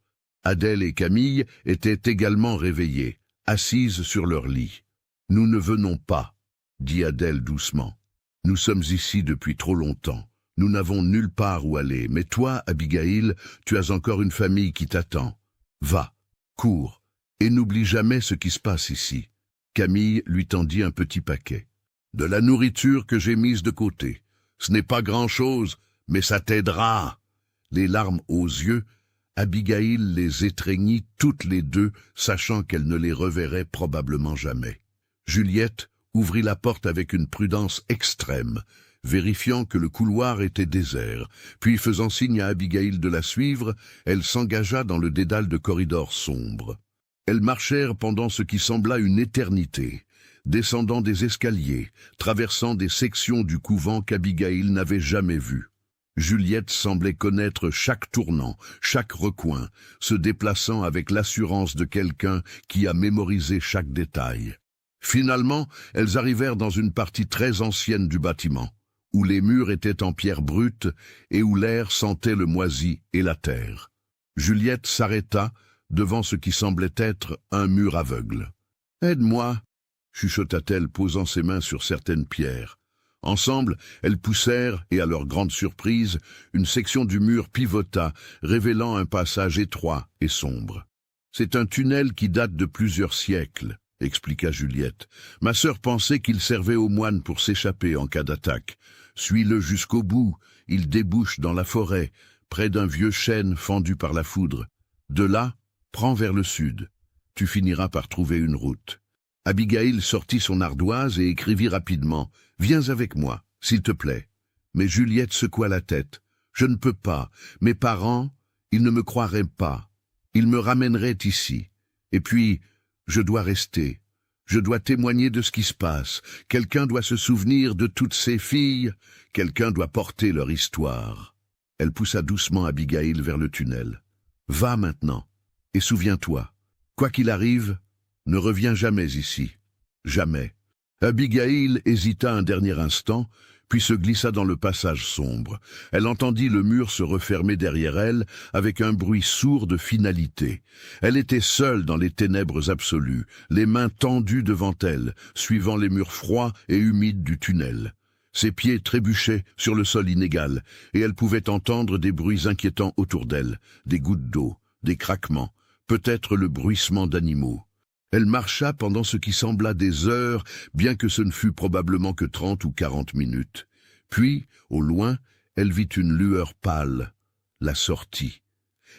Adèle et Camille étaient également réveillées, assises sur leur lit. « Nous ne venons pas, » dit Adèle doucement. « Nous sommes ici depuis trop longtemps. Nous n'avons nulle part où aller. Mais toi, Abigail, tu as encore une famille qui t'attend. Va, cours, et n'oublie jamais ce qui se passe ici. » Camille lui tendit un petit paquet. « De la nourriture que j'ai mise de côté. Ce n'est pas grand-chose, mais ça t'aidera. » Les larmes aux yeux, Abigail les étreignit toutes les deux, sachant qu'elle ne les reverrait probablement jamais. Juliette ouvrit la porte avec une prudence extrême, vérifiant que le couloir était désert, puis faisant signe à Abigail de la suivre, elle s'engagea dans le dédale de corridors sombres. Elles marchèrent pendant ce qui sembla une éternité, descendant des escaliers, traversant des sections du couvent qu'Abigail n'avait jamais vues. Juliette semblait connaître chaque tournant, chaque recoin, se déplaçant avec l'assurance de quelqu'un qui a mémorisé chaque détail. Finalement, elles arrivèrent dans une partie très ancienne du bâtiment, où les murs étaient en pierre brute et où l'air sentait le moisi et la terre. Juliette s'arrêta devant ce qui semblait être un mur aveugle. « Aide-moi » chuchota-t-elle, posant ses mains sur certaines pierres. Ensemble, elles poussèrent, et à leur grande surprise, une section du mur pivota, révélant un passage étroit et sombre. « C'est un tunnel qui date de plusieurs siècles, » expliqua Juliette. « Ma sœur pensait qu'il servait aux moines pour s'échapper en cas d'attaque. Suis-le jusqu'au bout, il débouche dans la forêt, près d'un vieux chêne fendu par la foudre. De là, prends vers le sud. Tu finiras par trouver une route. » Abigail sortit son ardoise et écrivit rapidement « Viens avec moi, s'il te plaît. » Mais Juliette secoua la tête. « Je ne peux pas. Mes parents, ils ne me croiraient pas. Ils me ramèneraient ici. Et puis, je dois rester. Je dois témoigner de ce qui se passe. Quelqu'un doit se souvenir de toutes ces filles. Quelqu'un doit porter leur histoire. » Elle poussa doucement Abigail vers le tunnel. « Va maintenant, et souviens-toi. Quoi qu'il arrive, ne reviens jamais ici. Jamais. » Abigail hésita un dernier instant, puis se glissa dans le passage sombre. Elle entendit le mur se refermer derrière elle avec un bruit sourd de finalité. Elle était seule dans les ténèbres absolues, les mains tendues devant elle, suivant les murs froids et humides du tunnel. Ses pieds trébuchaient sur le sol inégal, et elle pouvait entendre des bruits inquiétants autour d'elle, des gouttes d'eau, des craquements, peut-être le bruissement d'animaux. Elle marcha pendant ce qui sembla des heures, bien que ce ne fût probablement que 30 ou 40 minutes. Puis, au loin, elle vit une lueur pâle, la sortie.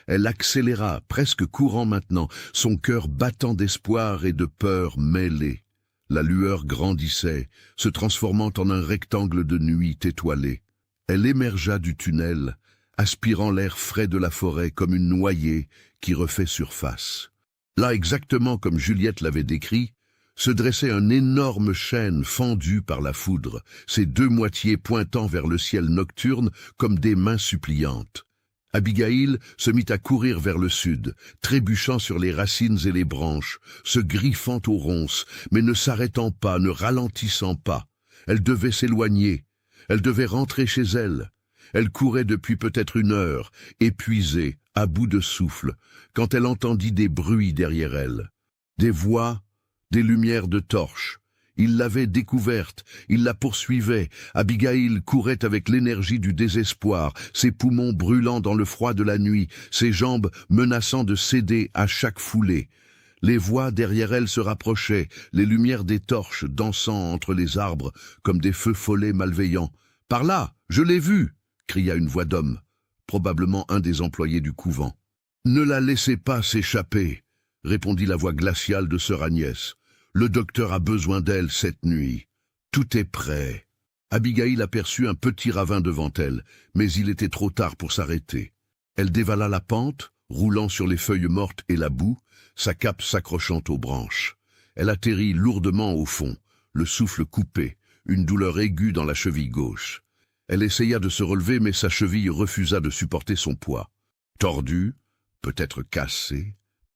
Elle accéléra, presque courant maintenant, son cœur battant d'espoir et de peur mêlée. La lueur grandissait, se transformant en un rectangle de nuit étoilé. Elle émergea du tunnel, aspirant l'air frais de la forêt comme une noyée qui refait surface. Là, exactement comme Juliette l'avait décrit, se dressait un énorme chêne fendu par la foudre, ses deux moitiés pointant vers le ciel nocturne comme des mains suppliantes. Abigail se mit à courir vers le sud, trébuchant sur les racines et les branches, se griffant aux ronces, mais ne s'arrêtant pas, ne ralentissant pas. Elle devait s'éloigner, elle devait rentrer chez elle. Elle courait depuis peut-être 1 heure, épuisée, à bout de souffle, quand elle entendit des bruits derrière elle. Des voix, des lumières de torches. Il l'avait découverte, il la poursuivait. Abigail courait avec l'énergie du désespoir, ses poumons brûlant dans le froid de la nuit, ses jambes menaçant de céder à chaque foulée. Les voix derrière elle se rapprochaient, les lumières des torches dansant entre les arbres comme des feux follets malveillants. « Par là, je l'ai vue !» cria une voix d'homme, probablement un des employés du couvent. « Ne la laissez pas s'échapper !» répondit la voix glaciale de sœur Agnès. « Le docteur a besoin d'elle cette nuit. Tout est prêt. » Abigail aperçut un petit ravin devant elle, mais il était trop tard pour s'arrêter. Elle dévala la pente, roulant sur les feuilles mortes et la boue, sa cape s'accrochant aux branches. Elle atterrit lourdement au fond, le souffle coupé, une douleur aiguë dans la cheville gauche. Elle essaya de se relever, mais sa cheville refusa de supporter son poids. Tordue, peut-être cassée,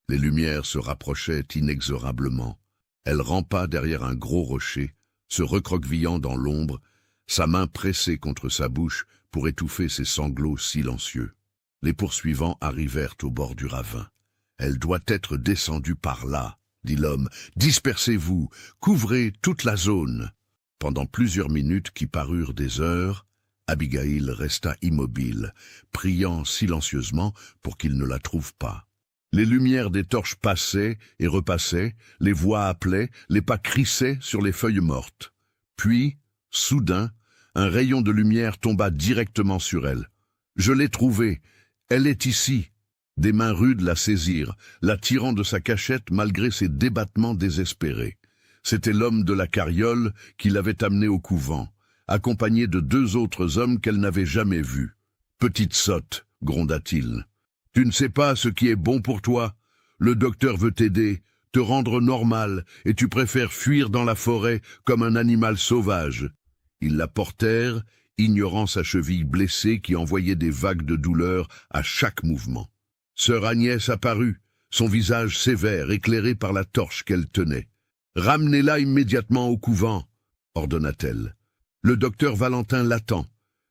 les lumières se rapprochaient inexorablement. Elle rampa derrière un gros rocher, se recroquevillant dans l'ombre, sa main pressée contre sa bouche pour étouffer ses sanglots silencieux. Les poursuivants arrivèrent au bord du ravin. « Elle doit être descendue par là, » dit l'homme. « Dispersez-vous, couvrez toute la zone. » Pendant plusieurs minutes qui parurent des heures, Abigail resta immobile, priant silencieusement pour qu'il ne la trouve pas. Les lumières des torches passaient et repassaient, les voix appelaient, les pas crissaient sur les feuilles mortes. Puis, soudain, un rayon de lumière tomba directement sur elle. « Je l'ai trouvée, elle est ici !» Des mains rudes la saisirent, la tirant de sa cachette malgré ses débattements désespérés. C'était l'homme de la carriole qui l'avait amenée au couvent, accompagné de 2 autres hommes qu'elle n'avait jamais vus. « Petite sotte !» gronda-t-il. « Tu ne sais pas ce qui est bon pour toi. Le docteur veut t'aider, te rendre normal, et tu préfères fuir dans la forêt comme un animal sauvage. » Ils la portèrent, ignorant sa cheville blessée qui envoyait des vagues de douleur à chaque mouvement. Sœur Agnès apparut, son visage sévère, éclairé par la torche qu'elle tenait. « Ramenez-la immédiatement au couvent, » ordonna-t-elle. « Le docteur Valentin l'attend.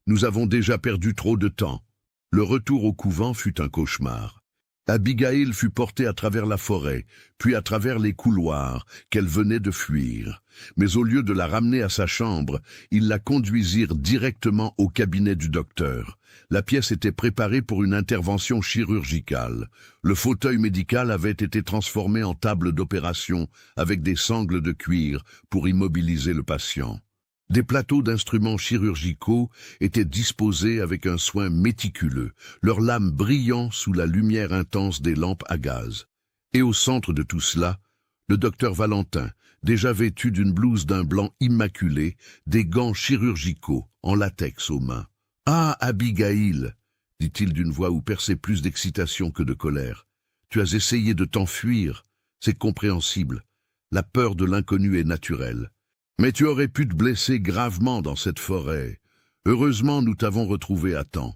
Nous avons déjà perdu trop de temps. » Le retour au couvent fut un cauchemar. Abigail fut portée à travers la forêt, puis à travers les couloirs qu'elle venait de fuir. Mais au lieu de la ramener à sa chambre, ils la conduisirent directement au cabinet du docteur. La pièce était préparée pour une intervention chirurgicale. Le fauteuil médical avait été transformé en table d'opération avec des sangles de cuir pour immobiliser le patient. Des plateaux d'instruments chirurgicaux étaient disposés avec un soin méticuleux, leurs lames brillant sous la lumière intense des lampes à gaz. Et au centre de tout cela, le docteur Valentin, déjà vêtu d'une blouse d'un blanc immaculé, des gants chirurgicaux en latex aux mains. « Ah, Abigail !» dit-il d'une voix où perçait plus d'excitation que de colère. « Tu as essayé de t'enfuir, c'est compréhensible. La peur de l'inconnu est naturelle. Mais tu aurais pu te blesser gravement dans cette forêt. Heureusement, nous t'avons retrouvé à temps. »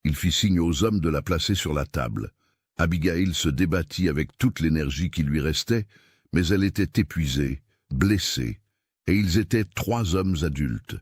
Il fit signe aux hommes de la placer sur la table. Abigail se débattit avec toute l'énergie qui lui restait, mais elle était épuisée, blessée, et ils étaient 3 hommes adultes.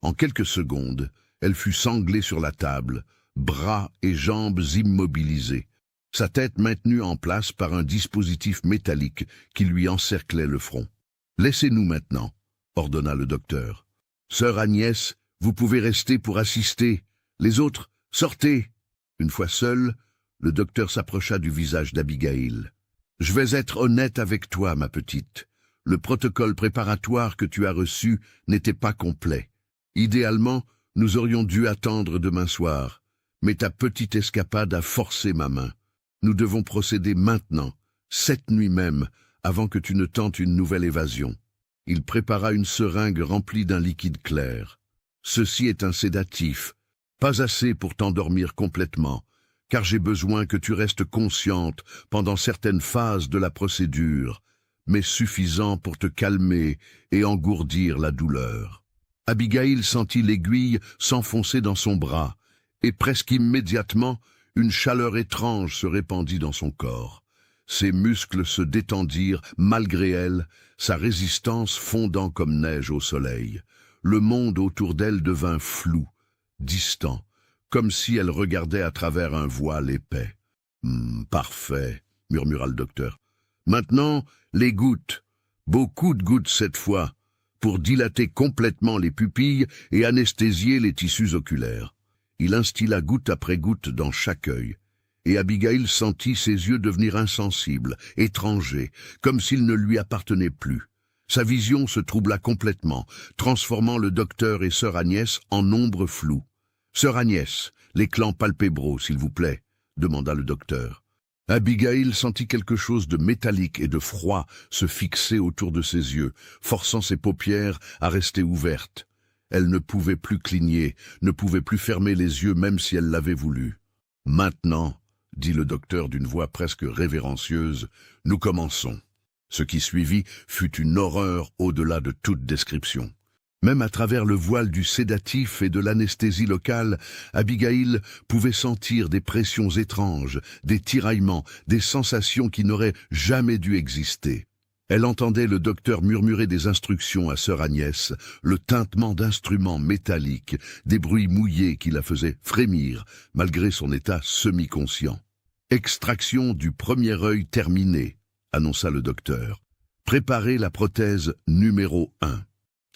En quelques secondes, elle fut sanglée sur la table, bras et jambes immobilisés, sa tête maintenue en place par un dispositif métallique qui lui encerclait le front. « Laissez-nous maintenant », ordonna le docteur. « Sœur Agnès, vous pouvez rester pour assister. Les autres, sortez !» Une fois seul, le docteur s'approcha du visage d'Abigail. « Je vais être honnête avec toi, ma petite. Le protocole préparatoire que tu as reçu n'était pas complet. Idéalement, nous aurions dû attendre demain soir, mais ta petite escapade a forcé ma main. Nous devons procéder maintenant, cette nuit même, avant que tu ne tentes une nouvelle évasion. » Il prépara une seringue remplie d'un liquide clair. « Ceci est un sédatif, pas assez pour t'endormir complètement, car j'ai besoin que tu restes consciente pendant certaines phases de la procédure, mais suffisant pour te calmer et engourdir la douleur. » Abigail sentit l'aiguille s'enfoncer dans son bras, et presque immédiatement, une chaleur étrange se répandit dans son corps. Ses muscles se détendirent malgré elle, sa résistance fondant comme neige au soleil. Le monde autour d'elle devint flou, distant, comme si elle regardait à travers un voile épais. Parfait, murmura le docteur. Maintenant, les gouttes. Beaucoup de gouttes cette fois, pour dilater complètement les pupilles et anesthésier les tissus oculaires. Il instilla goutte après goutte dans chaque œil, et Abigail sentit ses yeux devenir insensibles, étrangers, comme s'ils ne lui appartenaient plus. Sa vision se troubla complètement, transformant le docteur et sœur Agnès en ombres floues. « Sœur Agnès, les clans palpébraux, s'il vous plaît », demanda le docteur. Abigail sentit quelque chose de métallique et de froid se fixer autour de ses yeux, forçant ses paupières à rester ouvertes. Elle ne pouvait plus cligner, ne pouvait plus fermer les yeux même si elle l'avait voulu. « Maintenant, » dit le docteur d'une voix presque révérencieuse, « nous commençons. » Ce qui suivit fut une horreur au-delà de toute description. Même à travers le voile du sédatif et de l'anesthésie locale, Abigail pouvait sentir des pressions étranges, des tiraillements, des sensations qui n'auraient jamais dû exister. Elle entendait le docteur murmurer des instructions à sœur Agnès, le tintement d'instruments métalliques, des bruits mouillés qui la faisaient frémir, malgré son état semi-conscient. « Extraction du premier œil terminée », annonça le docteur. « Préparez la prothèse numéro 1. »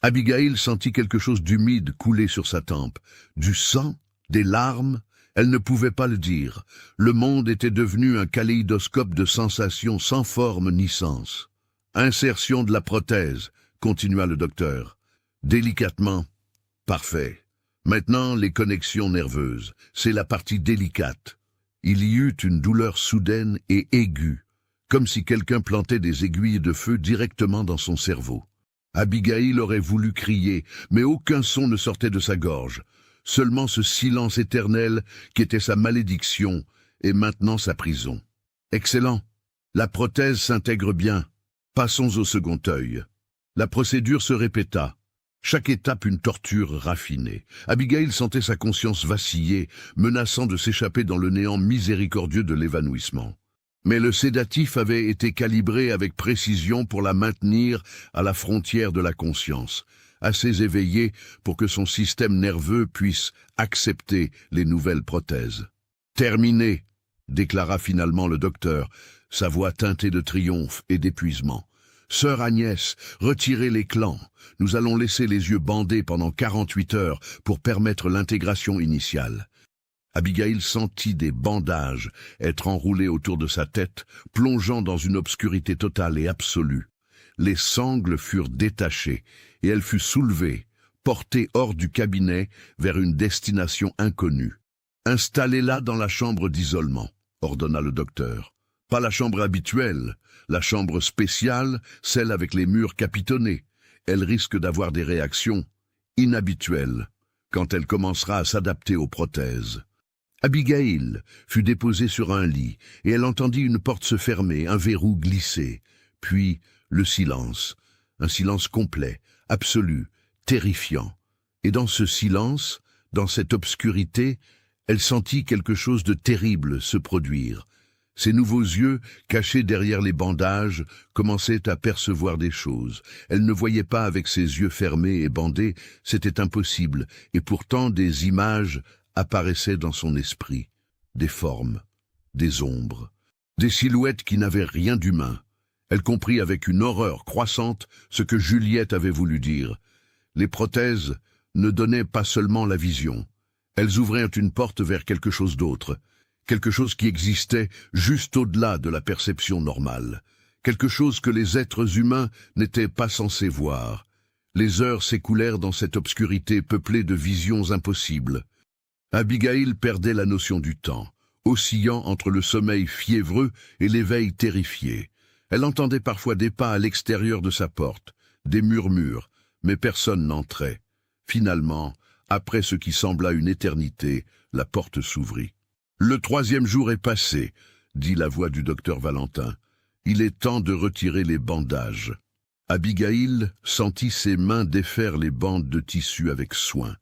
Abigail sentit quelque chose d'humide couler sur sa tempe. Du sang? Des larmes? Elle ne pouvait pas le dire. Le monde était devenu un kaléidoscope de sensations sans forme ni sens. « Insertion de la prothèse », continua le docteur. Délicatement. « Parfait. Maintenant, les connexions nerveuses. C'est la partie délicate. » Il y eut une douleur soudaine et aiguë, comme si quelqu'un plantait des aiguilles de feu directement dans son cerveau. Abigail aurait voulu crier, mais aucun son ne sortait de sa gorge. Seulement ce silence éternel qui était sa malédiction et maintenant sa prison. Excellent. La prothèse s'intègre bien. Passons au second œil. La procédure se répéta. Chaque étape une torture raffinée. Abigail sentait sa conscience vaciller, menaçant de s'échapper dans le néant miséricordieux de l'évanouissement. Mais le sédatif avait été calibré avec précision pour la maintenir à la frontière de la conscience, assez éveillée pour que son système nerveux puisse accepter les nouvelles prothèses. « Terminé », déclara finalement le docteur, sa voix teintée de triomphe et d'épuisement. « Sœur Agnès, retirez les clans. Nous allons laisser les yeux bandés pendant 48 heures pour permettre l'intégration initiale. » Abigail sentit des bandages être enroulés autour de sa tête, plongeant dans une obscurité totale et absolue. Les sangles furent détachées, et elle fut soulevée, portée hors du cabinet vers une destination inconnue. « Installez-la dans la chambre d'isolement », ordonna le docteur. « Pas la chambre habituelle, la chambre spéciale, celle avec les murs capitonnés. Elle risque d'avoir des réactions inhabituelles quand elle commencera à s'adapter aux prothèses. » Abigail fut déposée sur un lit, et elle entendit une porte se fermer, un verrou glisser. Puis le silence, un silence complet, absolu, terrifiant. Et dans ce silence, dans cette obscurité, elle sentit quelque chose de terrible se produire. Ses nouveaux yeux, cachés derrière les bandages, commençaient à percevoir des choses. Elle ne voyait pas avec ses yeux fermés et bandés, c'était impossible, et pourtant des images apparaissaient dans son esprit, des formes, des ombres, des silhouettes qui n'avaient rien d'humain. Elle comprit avec une horreur croissante ce que Juliette avait voulu dire. Les prothèses ne donnaient pas seulement la vision, elles ouvraient une porte vers quelque chose d'autre, quelque chose qui existait juste au-delà de la perception normale, quelque chose que les êtres humains n'étaient pas censés voir. Les heures s'écoulèrent dans cette obscurité peuplée de visions impossibles. Abigail perdait la notion du temps, oscillant entre le sommeil fiévreux et l'éveil terrifié. Elle entendait parfois des pas à l'extérieur de sa porte, des murmures, mais personne n'entrait. Finalement, après ce qui sembla une éternité, la porte s'ouvrit. « Le 3e jour est passé », dit la voix du docteur Valentin. « Il est temps de retirer les bandages. » Abigail sentit ses mains défaire les bandes de tissu avec soin.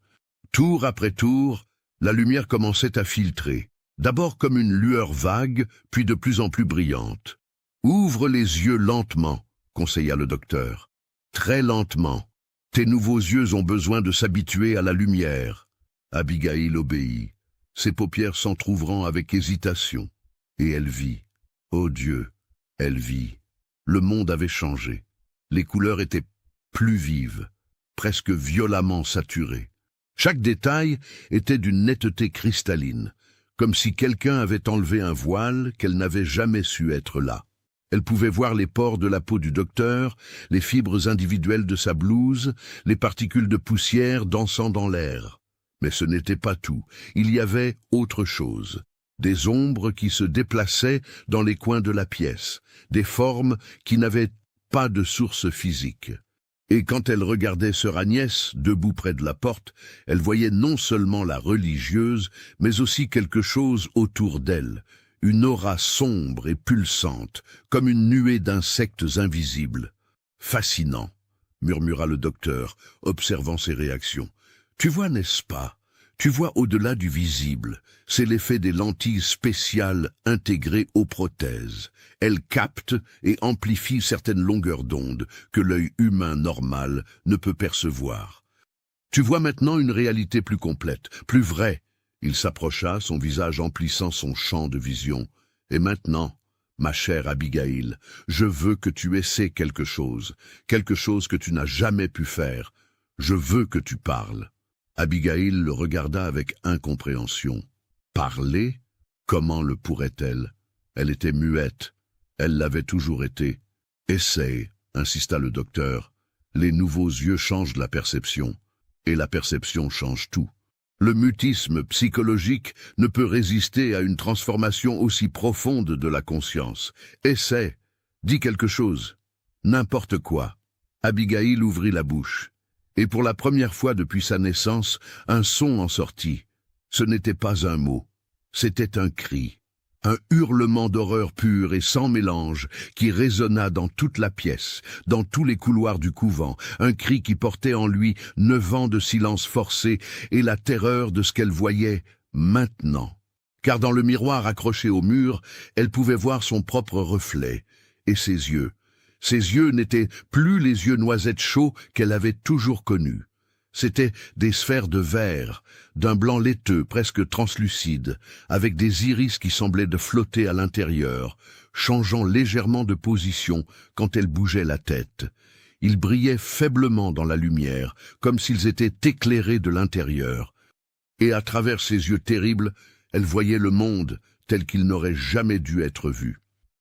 Tour après tour, la lumière commençait à filtrer, d'abord comme une lueur vague, puis de plus en plus brillante. « Ouvre les yeux lentement », conseilla le docteur. « Très lentement. Tes nouveaux yeux ont besoin de s'habituer à la lumière. » Abigail obéit. ses paupières s'entr'ouvrant avec hésitation. Et elle vit. Oh Dieu, elle vit. Le monde avait changé. Les couleurs étaient plus vives, presque violemment saturées. Chaque détail était d'une netteté cristalline, comme si quelqu'un avait enlevé un voile qu'elle n'avait jamais su être là. Elle pouvait voir les pores de la peau du docteur, les fibres individuelles de sa blouse, les particules de poussière dansant dans l'air. Mais ce n'était pas tout. Il y avait autre chose. Des ombres qui se déplaçaient dans les coins de la pièce, des formes qui n'avaient pas de source physique. Et quand elle regardait sœur Agnès, debout près de la porte, elle voyait non seulement la religieuse, mais aussi quelque chose autour d'elle, une aura sombre et pulsante, comme une nuée d'insectes invisibles. « Fascinant », murmura le docteur, observant ses réactions. « Tu vois, n'est-ce pas ? Tu vois au-delà du visible. C'est l'effet des lentilles spéciales intégrées aux prothèses. Elles captent et amplifient certaines longueurs d'onde que l'œil humain normal ne peut percevoir. Tu vois maintenant une réalité plus complète, plus vraie. » Il s'approcha, son visage emplissant son champ de vision. « Et maintenant, ma chère Abigail, je veux que tu essaies quelque chose que tu n'as jamais pu faire. Je veux que tu parles. » Abigail le regarda avec incompréhension. Parler? Comment le pourrait-elle? Elle était muette. Elle l'avait toujours été. Essaye, insista le docteur. Les nouveaux yeux changent la perception. Et la perception change tout. Le mutisme psychologique ne peut résister à une transformation aussi profonde de la conscience. Essaie, dis quelque chose. N'importe quoi. Abigail ouvrit la bouche. Et pour la première fois depuis sa naissance, un son en sortit. Ce n'était pas un mot, c'était un cri, un hurlement d'horreur pure et sans mélange qui résonna dans toute la pièce, dans tous les couloirs du couvent, un cri qui portait en lui 9 ans de silence forcé et la terreur de ce qu'elle voyait maintenant. Car dans le miroir accroché au mur, elle pouvait voir son propre reflet et ses yeux. Ses yeux n'étaient plus les yeux noisettes chauds qu'elle avait toujours connus. C'étaient des sphères de verre, d'un blanc laiteux presque translucide, avec des iris qui semblaient de flotter à l'intérieur, changeant légèrement de position quand elle bougeait la tête. Ils brillaient faiblement dans la lumière, comme s'ils étaient éclairés de l'intérieur. Et à travers ces yeux terribles, elle voyait le monde tel qu'il n'aurait jamais dû être vu.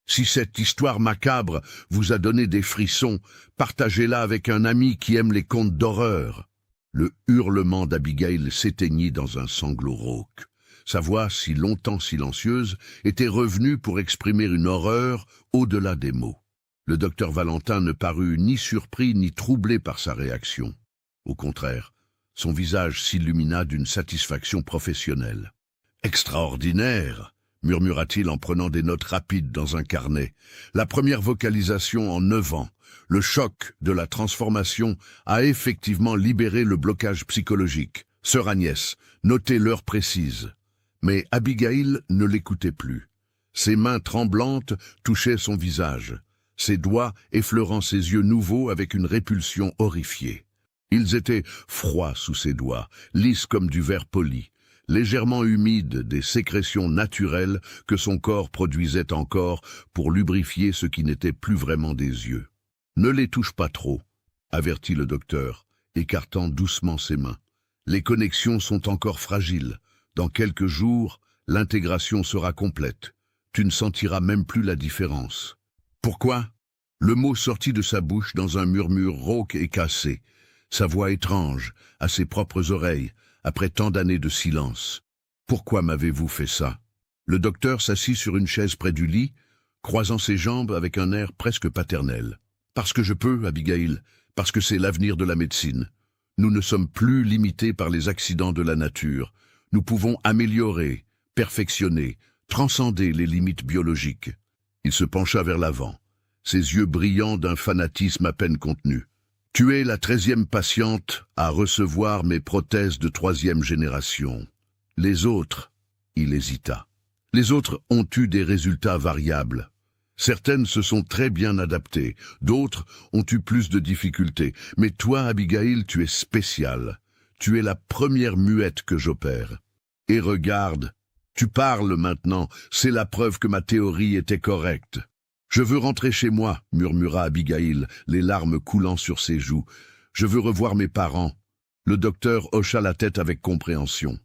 Si cette histoire macabre vous a donné des frissons, partagez-la avec un ami qui aime les contes d'horreur. Le hurlement d'Abigail s'éteignit dans un sanglot rauque. Sa voix, si longtemps silencieuse, était revenue pour exprimer une horreur au-delà des mots. Le docteur Valentin ne parut ni surpris ni troublé par sa réaction. Au contraire, son visage s'illumina d'une satisfaction professionnelle. « Extraordinaire !» murmura-t-il en prenant des notes rapides dans un carnet. La première vocalisation en 9 ans, le choc de la transformation a effectivement libéré le blocage psychologique. Sœur Agnès, notez l'heure précise. Mais Abigail ne l'écoutait plus. Ses mains tremblantes touchaient son visage, ses doigts effleurant ses yeux nouveaux avec une répulsion horrifiée. Ils étaient froids sous ses doigts, lisses comme du verre poli, légèrement humide des sécrétions naturelles que son corps produisait encore pour lubrifier ce qui n'était plus vraiment des yeux. « Ne les touche pas trop », avertit le docteur, écartant doucement ses mains. « Les connexions sont encore fragiles. Dans quelques jours, l'intégration sera complète. Tu ne sentiras même plus la différence. » « Pourquoi ?» Le mot sortit de sa bouche dans un murmure rauque et cassé, sa voix étrange, à ses propres oreilles, après tant d'années de silence. « Pourquoi m'avez-vous fait ça ?» Le docteur s'assit sur une chaise près du lit, croisant ses jambes avec un air presque paternel. « Parce que je peux, Abigail, parce que c'est l'avenir de la médecine. Nous ne sommes plus limités par les accidents de la nature. Nous pouvons améliorer, perfectionner, transcender les limites biologiques. » Il se pencha vers l'avant, ses yeux brillants d'un fanatisme à peine contenu. « Tu es la 13e patiente à recevoir mes prothèses de 3e génération. Les autres, » il hésita. « Les autres ont eu des résultats variables. Certaines se sont très bien adaptées, d'autres ont eu plus de difficultés. Mais toi, Abigail, tu es spéciale. Tu es la première muette que j'opère. » Et regarde, tu parles maintenant, c'est la preuve que ma théorie était correcte. Je veux rentrer chez moi, murmura Abigail, les larmes coulant sur ses joues. Je veux revoir mes parents. Le docteur hocha la tête avec compréhension.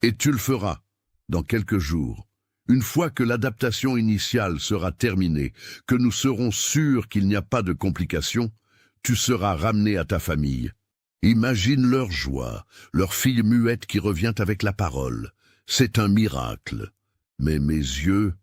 Et tu le feras, dans quelques jours. Une fois que l'adaptation initiale sera terminée, que nous serons sûrs qu'il n'y a pas de complications, tu seras ramené à ta famille. Imagine leur joie, leur fille muette qui revient avec la parole. C'est un miracle. Mais mes yeux...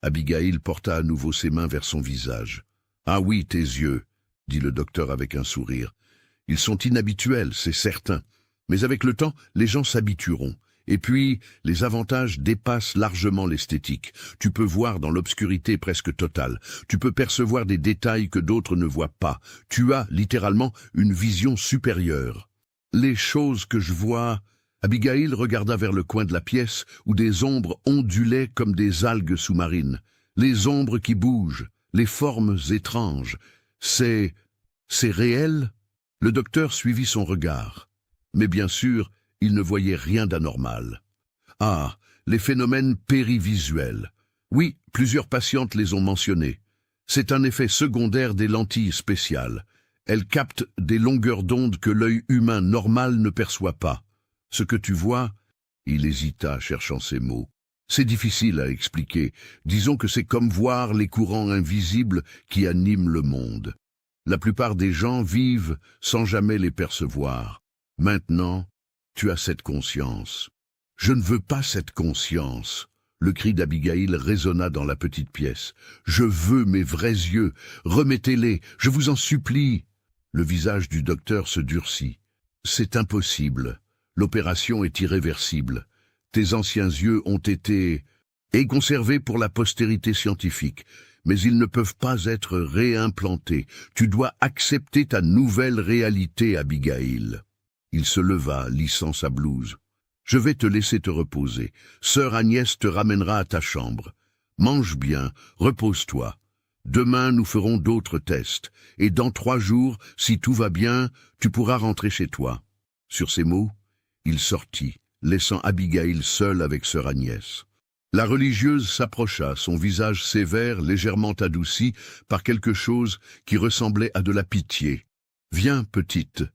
Abigail porta à nouveau ses mains vers son visage. « Ah oui, tes yeux, » dit le docteur avec un sourire. « Ils sont inhabituels, c'est certain. Mais avec le temps, les gens s'habitueront. Et puis, les avantages dépassent largement l'esthétique. Tu peux voir dans l'obscurité presque totale. Tu peux percevoir des détails que d'autres ne voient pas. Tu as, littéralement, une vision supérieure. Les choses que je vois... » Abigail regarda vers le coin de la pièce où des ombres ondulaient comme des algues sous-marines. Les ombres qui bougent, les formes étranges. C'est réel? Le docteur suivit son regard. Mais bien sûr, il ne voyait rien d'anormal. Ah, les phénomènes périvisuels. Oui, plusieurs patientes les ont mentionnés. C'est un effet secondaire des lentilles spéciales. Elles captent des longueurs d'onde que l'œil humain normal ne perçoit pas. Ce que tu vois, il hésita, cherchant ses mots. C'est difficile à expliquer. Disons que c'est comme voir les courants invisibles qui animent le monde. La plupart des gens vivent sans jamais les percevoir. Maintenant, tu as cette conscience. Je ne veux pas cette conscience. Le cri d'Abigail résonna dans la petite pièce. Je veux mes vrais yeux. Remettez-les, je vous en supplie. Le visage du docteur se durcit. C'est impossible. L'opération est irréversible. Tes anciens yeux ont été conservés pour la postérité scientifique, mais ils ne peuvent pas être réimplantés. Tu dois accepter ta nouvelle réalité, Abigail. Il se leva, lissant sa blouse. Je vais te laisser te reposer. Sœur Agnès te ramènera à ta chambre. Mange bien, repose-toi. Demain, nous ferons d'autres tests, et dans 3 jours, si tout va bien, tu pourras rentrer chez toi. Sur ces mots, il sortit, laissant Abigail seule avec sœur Agnès. La religieuse s'approcha, son visage sévère, légèrement adouci par quelque chose qui ressemblait à de la pitié. « Viens, petite, »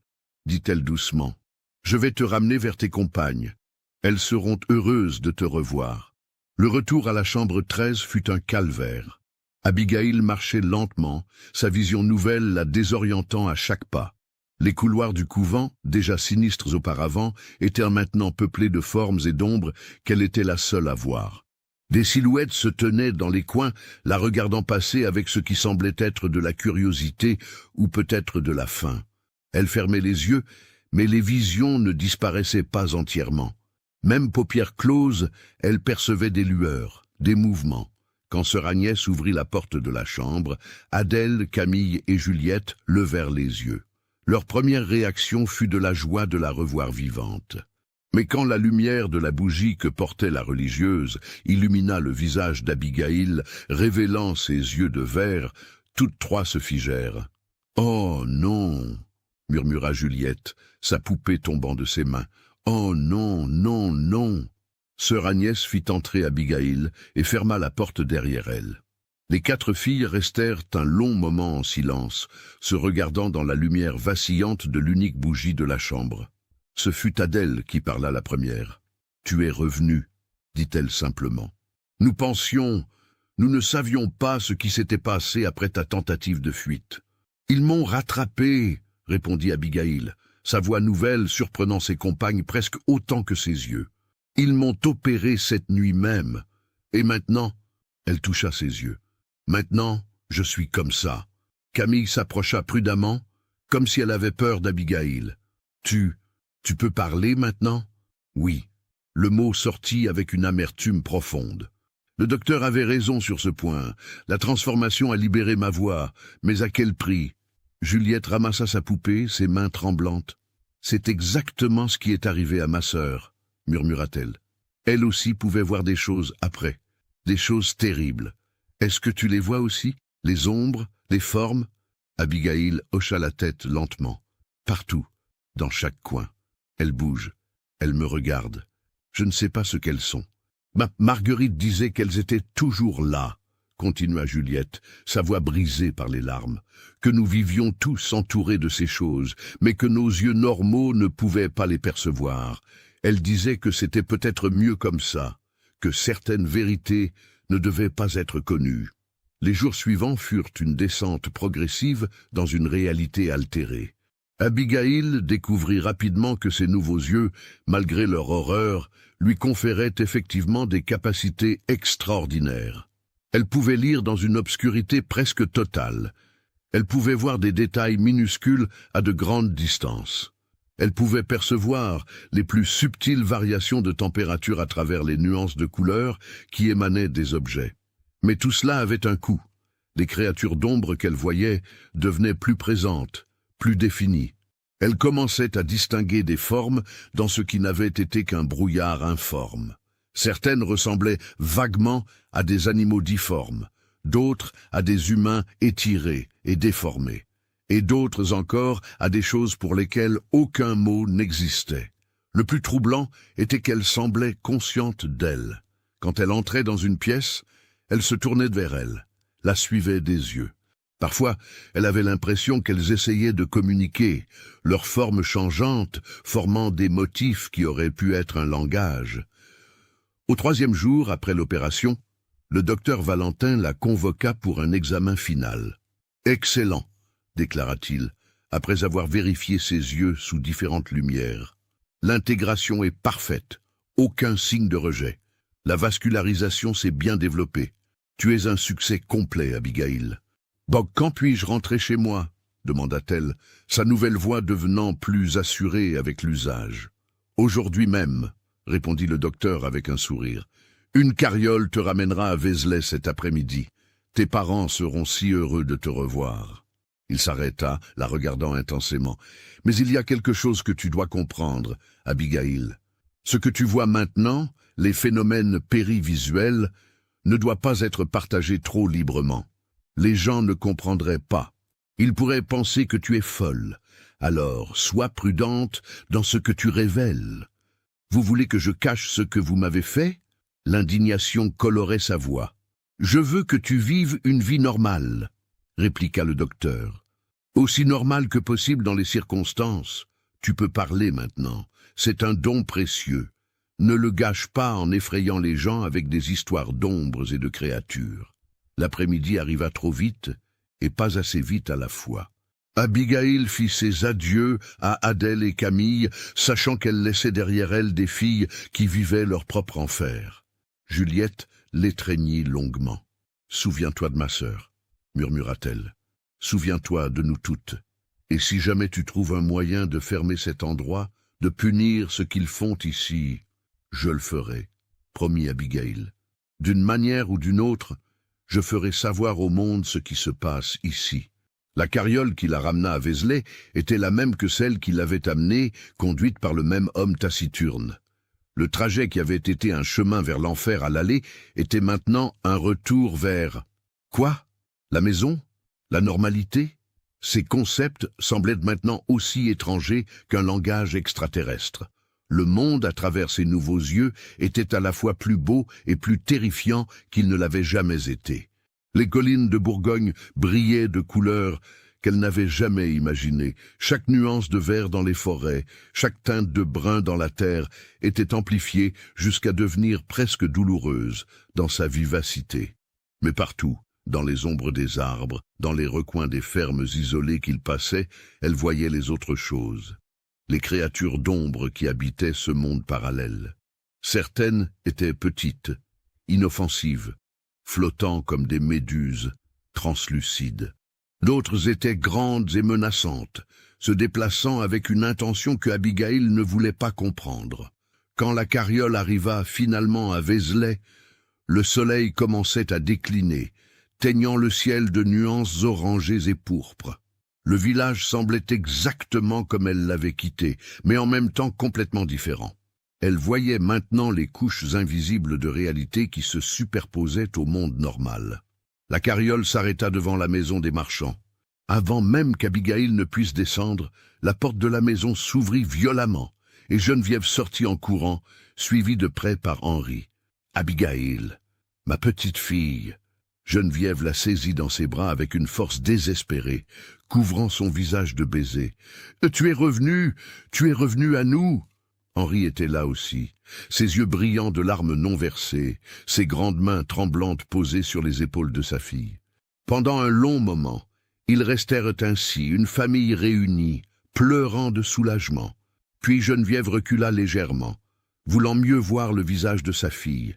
dit-elle doucement. « Je vais te ramener vers tes compagnes. Elles seront heureuses de te revoir. » Le retour à la chambre 13 fut un calvaire. Abigail marchait lentement, sa vision nouvelle la désorientant à chaque pas. Les couloirs du couvent, déjà sinistres auparavant, étaient maintenant peuplés de formes et d'ombres qu'elle était la seule à voir. Des silhouettes se tenaient dans les coins, la regardant passer avec ce qui semblait être de la curiosité ou peut-être de la faim. Elle fermait les yeux, mais les visions ne disparaissaient pas entièrement. Même paupières closes, elle percevait des lueurs, des mouvements. Quand sœur Agnès ouvrit la porte de la chambre, Adèle, Camille et Juliette levèrent les yeux. Leur première réaction fut de la joie de la revoir vivante. Mais quand la lumière de la bougie que portait la religieuse illumina le visage d'Abigail, révélant ses yeux de verre, toutes 3 se figèrent. « Oh non !» murmura Juliette, sa poupée tombant de ses mains. « Oh non, non, non !» Sœur Agnès fit entrer Abigail et ferma la porte derrière elle. Les 4 filles restèrent un long moment en silence, se regardant dans la lumière vacillante de l'unique bougie de la chambre. Ce fut Adèle qui parla la première. « Tu es revenue, » dit-elle simplement. « Nous ne savions pas ce qui s'était passé après ta tentative de fuite. »« Ils m'ont rattrapé, » répondit Abigail, sa voix nouvelle surprenant ses compagnes presque autant que ses yeux. « Ils m'ont opéré cette nuit même. Et maintenant, » elle toucha ses yeux. Maintenant, je suis comme ça. Camille s'approcha prudemment, comme si elle avait peur d'Abigail. Tu peux parler maintenant? Oui. Le mot sortit avec une amertume profonde. Le docteur avait raison sur ce point. La transformation a libéré ma voix, mais à quel prix? Juliette ramassa sa poupée, ses mains tremblantes. C'est exactement ce qui est arrivé à ma sœur, murmura-t-elle. Elle aussi pouvait voir des choses après, des choses terribles. Est-ce que tu les vois aussi, les ombres, les formes? Abigail hocha la tête lentement. Partout, dans chaque coin. Elle bouge, elle me regarde. Je ne sais pas ce qu'elles sont. Marguerite disait qu'elles étaient toujours là, continua Juliette, sa voix brisée par les larmes, que nous vivions tous entourés de ces choses, mais que nos yeux normaux ne pouvaient pas les percevoir. Elle disait que c'était peut-être mieux comme ça, que certaines vérités ne devaient pas être connues. Les jours suivants furent une descente progressive dans une réalité altérée. Abigail découvrit rapidement que ces nouveaux yeux, malgré leur horreur, lui conféraient effectivement des capacités extraordinaires. Elle pouvait lire dans une obscurité presque totale. Elle pouvait voir des détails minuscules à de grandes distances. Elle pouvait percevoir les plus subtiles variations de température à travers les nuances de couleurs qui émanaient des objets. Mais tout cela avait un coût. Les créatures d'ombre qu'elle voyait devenaient plus présentes, plus définies. Elle commençait à distinguer des formes dans ce qui n'avait été qu'un brouillard informe. Certaines ressemblaient vaguement à des animaux difformes, d'autres à des humains étirés et déformés, et d'autres encore à des choses pour lesquelles aucun mot n'existait. Le plus troublant était qu'elle semblait consciente d'elle. Quand elle entrait dans une pièce, elle se tournait vers elle, la suivait des yeux. Parfois, elle avait l'impression qu'elles essayaient de communiquer, leurs formes changeantes formant des motifs qui auraient pu être un langage. Au 3e jour après l'opération, le docteur Valentin la convoqua pour un examen final. « Excellent », déclara-t-il, après avoir vérifié ses yeux sous différentes lumières. « L'intégration est parfaite, aucun signe de rejet. La vascularisation s'est bien développée. Tu es un succès complet, Abigail. » « Bon, quand puis-je rentrer chez moi ?» demanda-t-elle, sa nouvelle voix devenant plus assurée avec l'usage. « Aujourd'hui même, » répondit le docteur avec un sourire. « Une carriole te ramènera à Vézelay cet après-midi. Tes parents seront si heureux de te revoir. » Il s'arrêta, la regardant intensément. « Mais il y a quelque chose que tu dois comprendre, Abigail. Ce que tu vois maintenant, les phénomènes périvisuels, ne doit pas être partagé trop librement. Les gens ne comprendraient pas. Ils pourraient penser que tu es folle. Alors, sois prudente dans ce que tu révèles. Vous voulez que je cache ce que vous m'avez fait ?» L'indignation colorait sa voix. « Je veux que tu vives une vie normale, » répliqua le docteur. « Aussi normale que possible dans les circonstances. Tu peux parler maintenant. C'est un don précieux. Ne le gâche pas en effrayant les gens avec des histoires d'ombres et de créatures. » L'après-midi arriva trop vite, et pas assez vite à la fois. Abigail fit ses adieux à Adèle et Camille, sachant qu'elle laissait derrière elle des filles qui vivaient leur propre enfer. Juliette l'étreignit longuement. « Souviens-toi de ma sœur, » murmura-t-elle. « Souviens-toi de nous toutes. Et si jamais tu trouves un moyen de fermer cet endroit, de punir ce qu'ils font ici, je le ferai, » promit Abigail. « D'une manière ou d'une autre, je ferai savoir au monde ce qui se passe ici. » La carriole qui la ramena à Vézelay était la même que celle qui l'avait amenée, conduite par le même homme taciturne. Le trajet qui avait été un chemin vers l'enfer à l'aller était maintenant un retour vers... Quoi? La maison? La normalité? Ces concepts semblaient maintenant aussi étrangers qu'un langage extraterrestre. Le monde, à travers ses nouveaux yeux, était à la fois plus beau et plus terrifiant qu'il ne l'avait jamais été. Les collines de Bourgogne brillaient de couleurs qu'elle n'avait jamais imaginées. Chaque nuance de vert dans les forêts, chaque teinte de brun dans la terre était amplifiée jusqu'à devenir presque douloureuse dans sa vivacité. Mais partout, dans les ombres des arbres, dans les recoins des fermes isolées qu'il passait, elle voyait les autres choses. Les créatures d'ombre qui habitaient ce monde parallèle. Certaines étaient petites, inoffensives, flottant comme des méduses, translucides. D'autres étaient grandes et menaçantes, se déplaçant avec une intention que Abigail ne voulait pas comprendre. Quand la carriole arriva finalement à Vézelay, le soleil commençait à décliner, teignant le ciel de nuances orangées et pourpres. Le village semblait exactement comme elle l'avait quitté, mais en même temps complètement différent. Elle voyait maintenant les couches invisibles de réalité qui se superposaient au monde normal. La carriole s'arrêta devant la maison des marchands. Avant même qu'Abigail ne puisse descendre, la porte de la maison s'ouvrit violemment, et Geneviève sortit en courant, suivi de près par Henri. « Abigail, ma petite fille !» Geneviève la saisit dans ses bras avec une force désespérée, couvrant son visage de baisers. « Tu es revenu à nous !» Henri était là aussi, ses yeux brillants de larmes non versées, ses grandes mains tremblantes posées sur les épaules de sa fille. Pendant un long moment, ils restèrent ainsi, une famille réunie, pleurant de soulagement. Puis Geneviève recula légèrement, voulant mieux voir le visage de sa fille,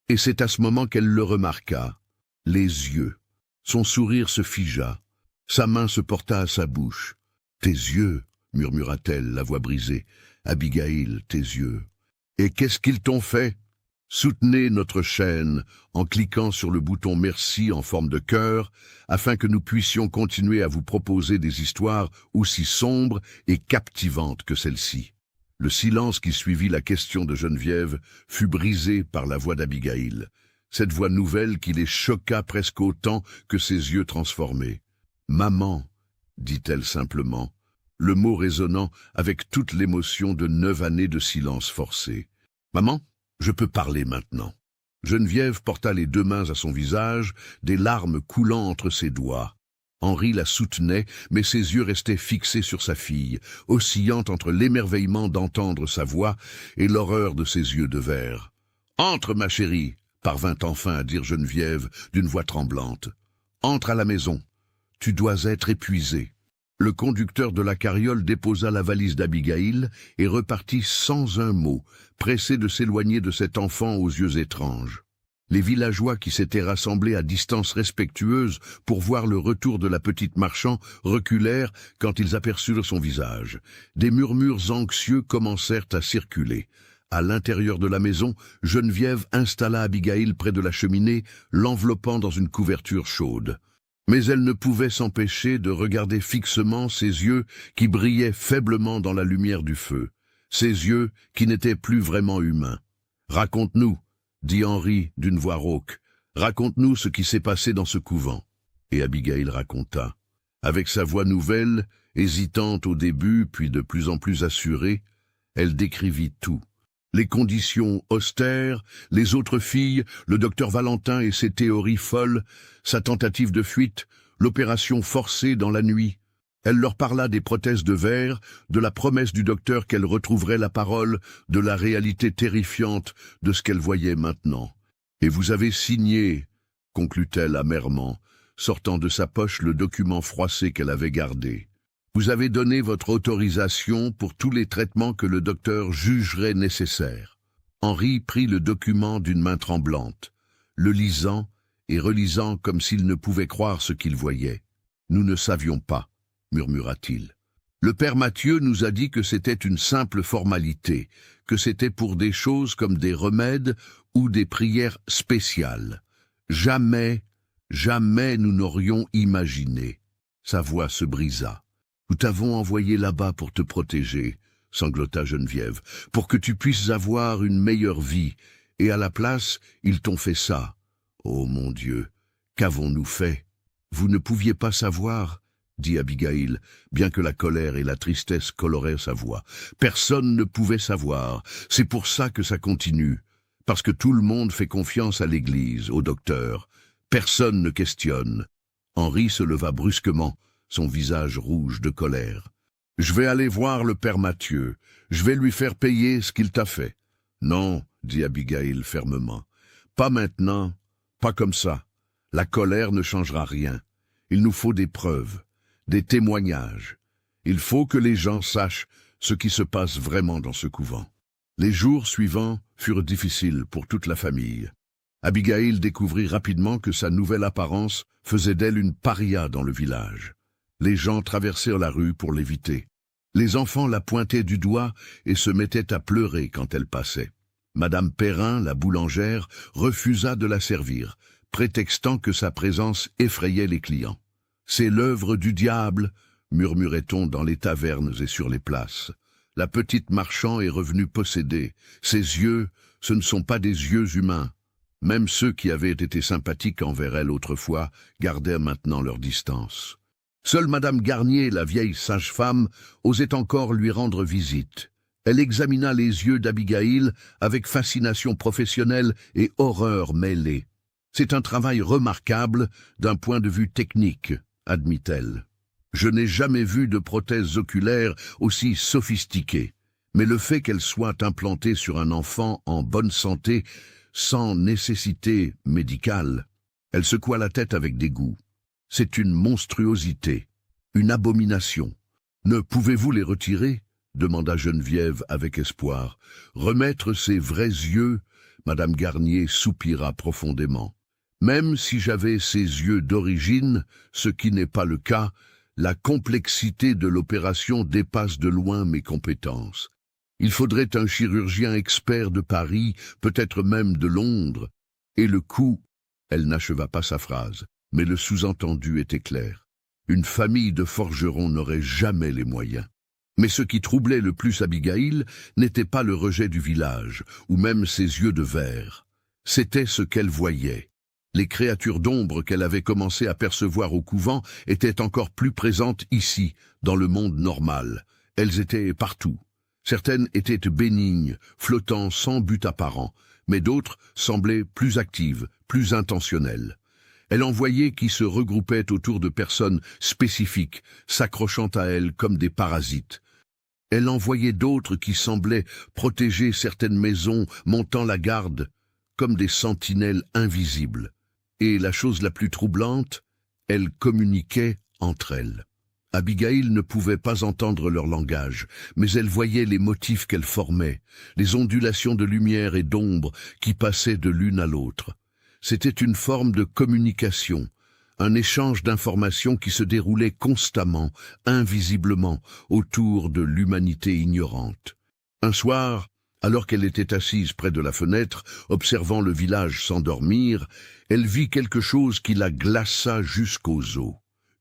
et c'est à ce moment qu'elle le remarqua. Les yeux. Son sourire se figea. Sa main se porta à sa bouche. « Tes yeux, » murmura-t-elle, la voix brisée. « Abigail, tes yeux. Et qu'est-ce qu'ils t'ont fait ?» Soutenez notre chaîne en cliquant sur le bouton « Merci » en forme de cœur, afin que nous puissions continuer à vous proposer des histoires aussi sombres et captivantes que celle-ci. Le silence qui suivit la question de Geneviève fut brisé par la voix d'Abigail. Cette voix nouvelle qui les choqua presque autant que ses yeux transformés. « Maman », dit-elle simplement, le mot résonnant avec toute l'émotion de 9 années de silence forcé. « Maman, je peux parler maintenant. » Geneviève porta les 2 mains à son visage, des larmes coulant entre ses doigts. Henri la soutenait, mais ses yeux restaient fixés sur sa fille, oscillant entre l'émerveillement d'entendre sa voix et l'horreur de ses yeux de verre. « Entre, ma chérie !» parvint enfin à dire Geneviève d'une voix tremblante. « Entre à la maison. Tu dois être épuisée. » Le conducteur de la carriole déposa la valise d'Abigail et repartit sans un mot, pressé de s'éloigner de cet enfant aux yeux étranges. Les villageois qui s'étaient rassemblés à distance respectueuse pour voir le retour de la petite marchand reculèrent quand ils aperçurent son visage. Des murmures anxieux commencèrent à circuler. À l'intérieur de la maison, Geneviève installa Abigail près de la cheminée, l'enveloppant dans une couverture chaude. Mais elle ne pouvait s'empêcher de regarder fixement ses yeux qui brillaient faiblement dans la lumière du feu, ses yeux qui n'étaient plus vraiment humains. « Raconte-nous », dit Henri d'une voix rauque, « raconte-nous ce qui s'est passé dans ce couvent. » Et Abigail raconta. Avec sa voix nouvelle, hésitante au début, puis de plus en plus assurée, elle décrivit tout. Les conditions austères, les autres filles, le docteur Valentin et ses théories folles, sa tentative de fuite, l'opération forcée dans la nuit. Elle leur parla des prothèses de verre, de la promesse du docteur qu'elle retrouverait la parole, de la réalité terrifiante de ce qu'elle voyait maintenant. « Et vous avez signé, » conclut-elle amèrement, sortant de sa poche le document froissé qu'elle avait gardé. Vous avez donné votre autorisation pour tous les traitements que le docteur jugerait nécessaires. Henri prit le document d'une main tremblante, le lisant et relisant comme s'il ne pouvait croire ce qu'il voyait. « Nous ne savions pas, » murmura-t-il. « Le père Mathieu nous a dit que c'était une simple formalité, que c'était pour des choses comme des remèdes ou des prières spéciales. Jamais, jamais nous n'aurions imaginé. » Sa voix se brisa. « Nous t'avons envoyé là-bas pour te protéger, » sanglota Geneviève, « pour que tu puisses avoir une meilleure vie, et à la place, ils t'ont fait ça. Oh mon Dieu, qu'avons-nous fait? Vous ne pouviez pas savoir, » dit Abigail, bien que la colère et la tristesse coloraient sa voix. « Personne ne pouvait savoir, c'est pour ça que ça continue, parce que tout le monde fait confiance à l'Église, au docteur. Personne ne questionne. » Henri se leva brusquement, son visage rouge de colère. « Je vais aller voir le père Mathieu. Je vais lui faire payer ce qu'il t'a fait. »« Non, » dit Abigail fermement. « Pas maintenant, pas comme ça. La colère ne changera rien. Il nous faut des preuves, des témoignages. Il faut que les gens sachent ce qui se passe vraiment dans ce couvent. » Les jours suivants furent difficiles pour toute la famille. Abigail découvrit rapidement que sa nouvelle apparence faisait d'elle une paria dans le village. Les gens traversèrent la rue pour l'éviter. Les enfants la pointaient du doigt et se mettaient à pleurer quand elle passait. Madame Perrin, la boulangère, refusa de la servir, prétextant que sa présence effrayait les clients. « C'est l'œuvre du diable », murmurait-on dans les tavernes et sur les places. La petite marchand est revenue possédée. Ses yeux, ce ne sont pas des yeux humains. Même ceux qui avaient été sympathiques envers elle autrefois gardaient maintenant leur distance. Seule Madame Garnier, la vieille sage-femme, osait encore lui rendre visite. Elle examina les yeux d'Abigail avec fascination professionnelle et horreur mêlée. « C'est un travail remarquable d'un point de vue technique », admit-elle. « Je n'ai jamais vu de prothèse oculaire aussi sophistiquée, mais le fait qu'elle soit implantée sur un enfant en bonne santé, sans nécessité médicale. » Elle secoua la tête avec dégoût. « C'est une monstruosité, une abomination. Ne pouvez-vous les retirer ?» demanda Geneviève avec espoir. « Remettre ses vrais yeux ?» Madame Garnier soupira profondément. « Même si j'avais ces yeux d'origine, ce qui n'est pas le cas, la complexité de l'opération dépasse de loin mes compétences. Il faudrait un chirurgien expert de Paris, peut-être même de Londres. Et le coût... » Elle n'acheva pas sa phrase, mais le sous-entendu était clair. Une famille de forgerons n'aurait jamais les moyens. Mais ce qui troublait le plus Abigail n'était pas le rejet du village, ou même ses yeux de verre. C'était ce qu'elle voyait. Les créatures d'ombre qu'elle avait commencé à percevoir au couvent étaient encore plus présentes ici, dans le monde normal. Elles étaient partout. Certaines étaient bénignes, flottant sans but apparent, mais d'autres semblaient plus actives, plus intentionnelles. Elle en voyait qui se regroupaient autour de personnes spécifiques, s'accrochant à elles comme des parasites. Elle en voyait d'autres qui semblaient protéger certaines maisons, montant la garde, comme des sentinelles invisibles. Et la chose la plus troublante, elles communiquaient entre elles. Abigail ne pouvait pas entendre leur langage, mais elle voyait les motifs qu'elles formaient, les ondulations de lumière et d'ombre qui passaient de l'une à l'autre. C'était une forme de communication, un échange d'informations qui se déroulait constamment, invisiblement, autour de l'humanité ignorante. Un soir, alors qu'elle était assise près de la fenêtre, observant le village s'endormir, elle vit quelque chose qui la glaça jusqu'aux os.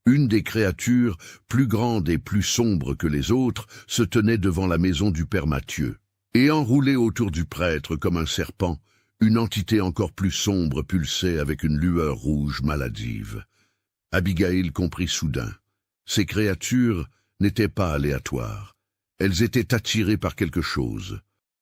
Une des créatures, plus grande et plus sombre que les autres, se tenait devant la maison du père Mathieu. Et enroulée autour du prêtre comme un serpent, une entité encore plus sombre pulsait avec une lueur rouge maladive. Abigail comprit soudain. Ces créatures n'étaient pas aléatoires. Elles étaient attirées par quelque chose.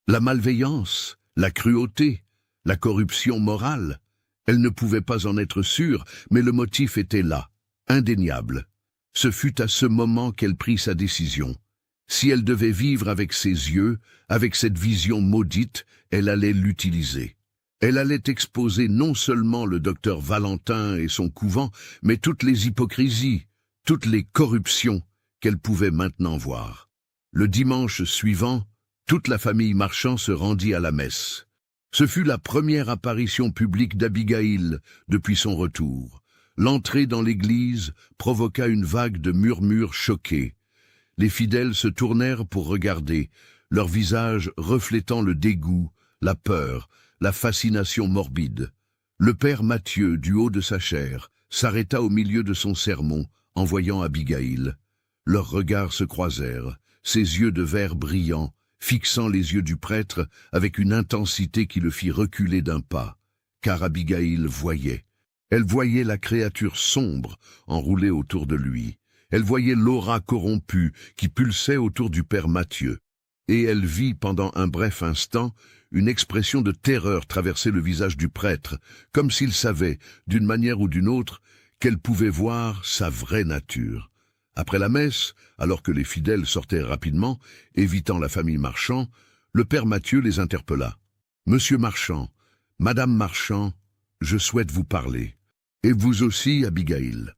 La malveillance, la cruauté, la corruption morale. Elle ne pouvait pas en être sûre, mais le motif était là, indéniable. Ce fut à ce moment qu'elle prit sa décision. Si elle devait vivre avec ses yeux, avec cette vision maudite, elle allait l'utiliser. Elle allait exposer non seulement le docteur Valentin et son couvent, mais toutes les hypocrisies, toutes les corruptions qu'elle pouvait maintenant voir. Le dimanche suivant, toute la famille Marchand se rendit à la messe. Ce fut la première apparition publique d'Abigail depuis son retour. L'entrée dans l'église provoqua une vague de murmures choqués. Les fidèles se tournèrent pour regarder, leurs visages reflétant le dégoût, la peur, la fascination morbide. Le père Mathieu, du haut de sa chaire, s'arrêta au milieu de son sermon, en voyant Abigail. Leurs regards se croisèrent, ses yeux de verre brillants, fixant les yeux du prêtre avec une intensité qui le fit reculer d'un pas, car Abigail voyait. Elle voyait la créature sombre enroulée autour de lui. Elle voyait l'aura corrompue qui pulsait autour du père Mathieu. Et elle vit pendant un bref instant une expression de terreur traverser le visage du prêtre, comme s'il savait, d'une manière ou d'une autre, qu'elle pouvait voir sa vraie nature. Après la messe, alors que les fidèles sortaient rapidement, évitant la famille Marchand, le père Mathieu les interpella. « Monsieur Marchand, Madame Marchand, je souhaite vous parler. Et vous aussi, Abigail. »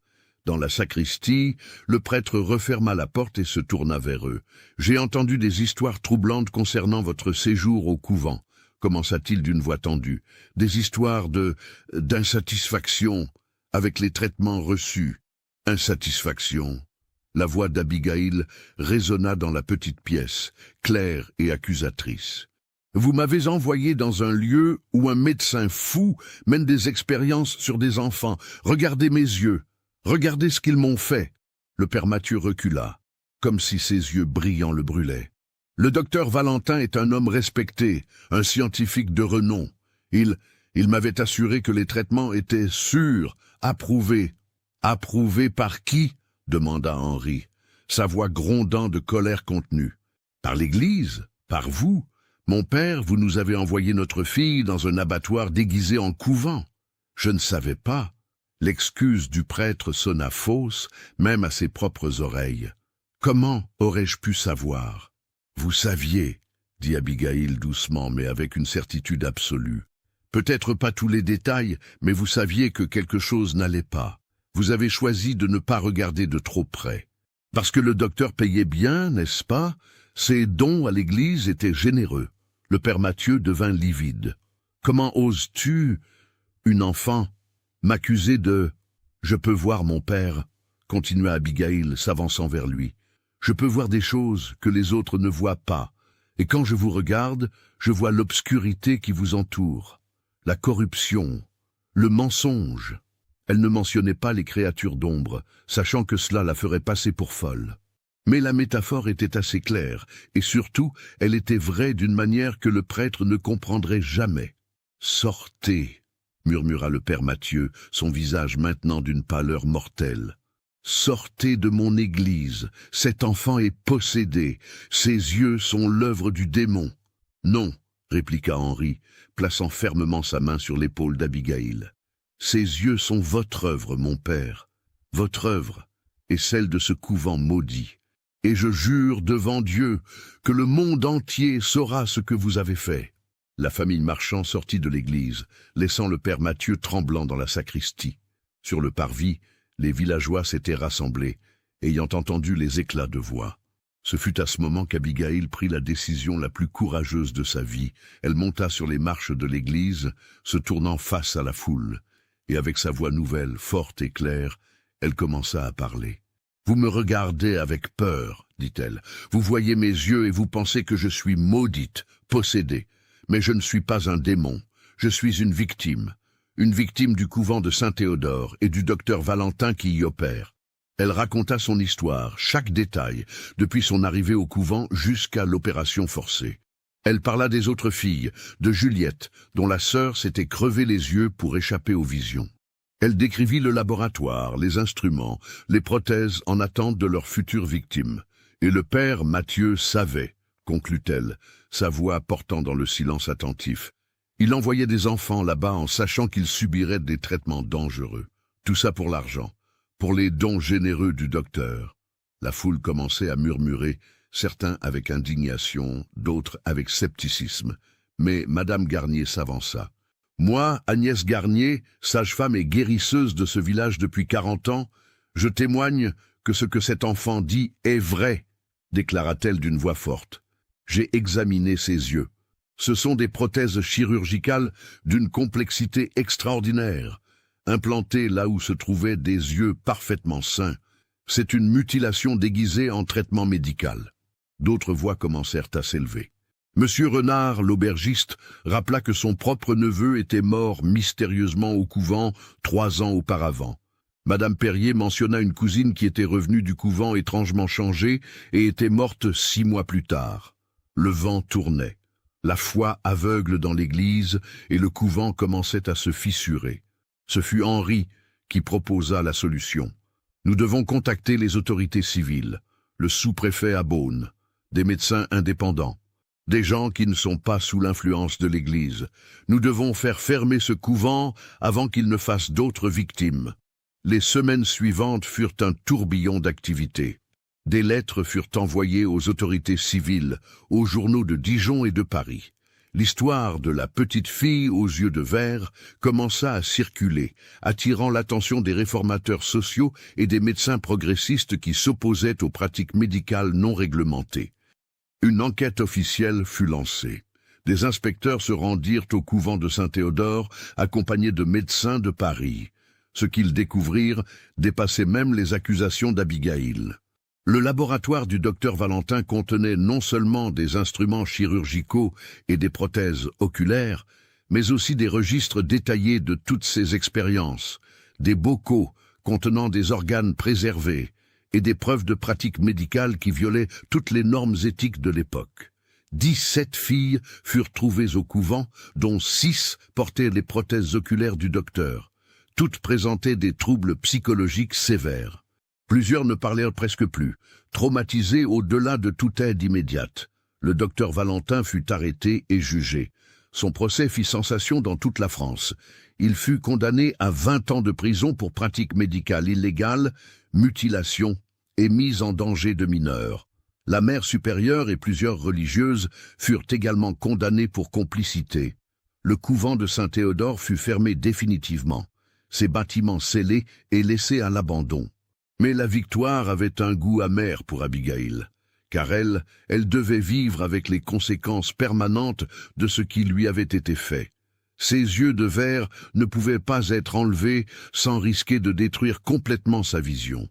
Dans la sacristie, le prêtre referma la porte et se tourna vers eux. « J'ai entendu des histoires troublantes concernant votre séjour au couvent, » commença-t-il d'une voix tendue. « Des histoires d'insatisfaction avec les traitements reçus. » Insatisfaction. La voix d'Abigail résonna dans la petite pièce, claire et accusatrice. « Vous m'avez envoyé dans un lieu où un médecin fou mène des expériences sur des enfants. Regardez mes yeux. Regardez ce qu'ils m'ont fait. » Le père Mathieu recula, comme si ses yeux brillants le brûlaient. « Le docteur Valentin est un homme respecté, un scientifique de renom. Il m'avait assuré que les traitements étaient sûrs, approuvés. »« Approuvés par qui ?» demanda Henri, sa voix grondant de colère contenue. « Par l'Église, Par vous, mon père, vous nous avez envoyé notre fille dans un abattoir déguisé en couvent. Je ne savais pas. L'excuse du prêtre sonna fausse, même à ses propres oreilles. Comment aurais-je pu savoir? Vous saviez, dit Abigail doucement, mais avec une certitude absolue. Peut-être pas tous les détails, mais vous saviez que quelque chose n'allait pas. Vous avez choisi de ne pas regarder de trop près. Parce que le docteur payait bien, n'est-ce pas? Ses dons à l'église étaient généreux. Le père Mathieu devint livide. Comment oses-tu, une enfant, m'accuser de... Je peux voir mon père, continua Abigail, s'avançant vers lui. Je peux voir des choses que les autres ne voient pas. Et quand je vous regarde, je vois l'obscurité qui vous entoure. La corruption, le mensonge. Elle ne mentionnait pas les créatures d'ombre, sachant que cela la ferait passer pour folle. Mais la métaphore était assez claire, et surtout, elle était vraie d'une manière que le prêtre ne comprendrait jamais. « Sortez !» murmura le père Mathieu, son visage maintenant d'une pâleur mortelle. « Sortez de mon église, cet enfant est possédé, ses yeux sont l'œuvre du démon. »« Non !» répliqua Henri, plaçant fermement sa main sur l'épaule d'Abigail. « Ses yeux sont votre œuvre, mon père, votre œuvre et celle de ce couvent maudit. Et je jure devant Dieu que le monde entier saura ce que vous avez fait. » La famille Marchand sortit de l'église, laissant le père Mathieu tremblant dans la sacristie. Sur le parvis, les villageois s'étaient rassemblés, ayant entendu les éclats de voix. Ce fut à ce moment qu'Abigail prit la décision la plus courageuse de sa vie. Elle monta sur les marches de l'église, se tournant face à la foule, et avec sa voix nouvelle, forte et claire, elle commença à parler. « Vous me regardez avec peur, dit-elle. Vous voyez mes yeux et vous pensez que je suis maudite, possédée. Mais je ne suis pas un démon, je suis une victime du couvent de Saint-Théodore et du docteur Valentin qui y opère. » Elle raconta son histoire, chaque détail, depuis son arrivée au couvent jusqu'à l'opération forcée. Elle parla des autres filles, de Juliette, dont la sœur s'était crevé les yeux pour échapper aux visions. Elle décrivit le laboratoire, les instruments, les prothèses en attente de leurs futures victimes. Et le père Mathieu savait, conclut-elle, sa voix portant dans le silence attentif. Il envoyait des enfants là-bas en sachant qu'ils subiraient des traitements dangereux. Tout ça pour l'argent, pour les dons généreux du docteur. La foule commençait à murmurer, certains avec indignation, d'autres avec scepticisme. Mais Madame Garnier s'avança. « Moi, Agnès Garnier, sage-femme et guérisseuse de ce village depuis 40 ans, je témoigne que ce que cet enfant dit est vrai, déclara-t-elle d'une voix forte. J'ai examiné ses yeux. Ce sont des prothèses chirurgicales d'une complexité extraordinaire, implantées là où se trouvaient des yeux parfaitement sains. C'est une mutilation déguisée en traitement médical. » D'autres voix commencèrent à s'élever. Monsieur Renard, l'aubergiste, rappela que son propre neveu était mort mystérieusement au couvent 3 ans auparavant. Madame Perrier mentionna une cousine qui était revenue du couvent étrangement changée et était morte 6 mois plus tard. Le vent tournait. La foi aveugle dans l'église et le couvent commençait à se fissurer. Ce fut Henri qui proposa la solution. Nous devons contacter les autorités civiles, le sous-préfet à Beaune, des médecins indépendants, des gens qui ne sont pas sous l'influence de l'Église. Nous devons faire fermer ce couvent avant qu'il ne fasse d'autres victimes. Les semaines suivantes furent un tourbillon d'activités. Des lettres furent envoyées aux autorités civiles, aux journaux de Dijon et de Paris. L'histoire de la petite fille aux yeux de verre commença à circuler, attirant l'attention des réformateurs sociaux et des médecins progressistes qui s'opposaient aux pratiques médicales non réglementées. Une enquête officielle fut lancée. Des inspecteurs se rendirent au couvent de Saint-Théodore, accompagnés de médecins de Paris. Ce qu'ils découvrirent dépassait même les accusations d'Abigail. Le laboratoire du docteur Valentin contenait non seulement des instruments chirurgicaux et des prothèses oculaires, mais aussi des registres détaillés de toutes ses expériences, des bocaux contenant des organes préservés, et des preuves de pratiques médicales qui violaient toutes les normes éthiques de l'époque. 17 filles furent trouvées au couvent, dont 6 portaient les prothèses oculaires du docteur. Toutes présentaient des troubles psychologiques sévères. Plusieurs ne parlèrent presque plus, traumatisées au-delà de toute aide immédiate. Le docteur Valentin fut arrêté et jugé. Son procès fit sensation dans toute la France. Il fut condamné à 20 ans de prison pour pratique médicale illégale, mutilation et mise en danger de mineurs. La mère supérieure et plusieurs religieuses furent également condamnées pour complicité. Le couvent de Saint-Théodore fut fermé définitivement, ses bâtiments scellés et laissés à l'abandon. Mais la victoire avait un goût amer pour Abigail, car elle devait vivre avec les conséquences permanentes de ce qui lui avait été fait. Ses yeux de verre ne pouvaient pas être enlevés sans risquer de détruire complètement sa vision.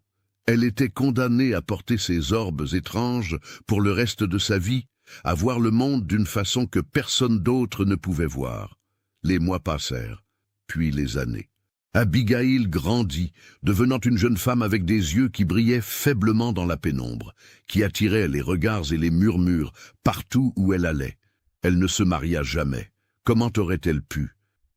Elle était condamnée à porter ces orbes étranges pour le reste de sa vie, à voir le monde d'une façon que personne d'autre ne pouvait voir. Les mois passèrent, puis les années. Abigail grandit, devenant une jeune femme avec des yeux qui brillaient faiblement dans la pénombre, qui attiraient les regards et les murmures partout où elle allait. Elle ne se maria jamais. Comment aurait-elle pu?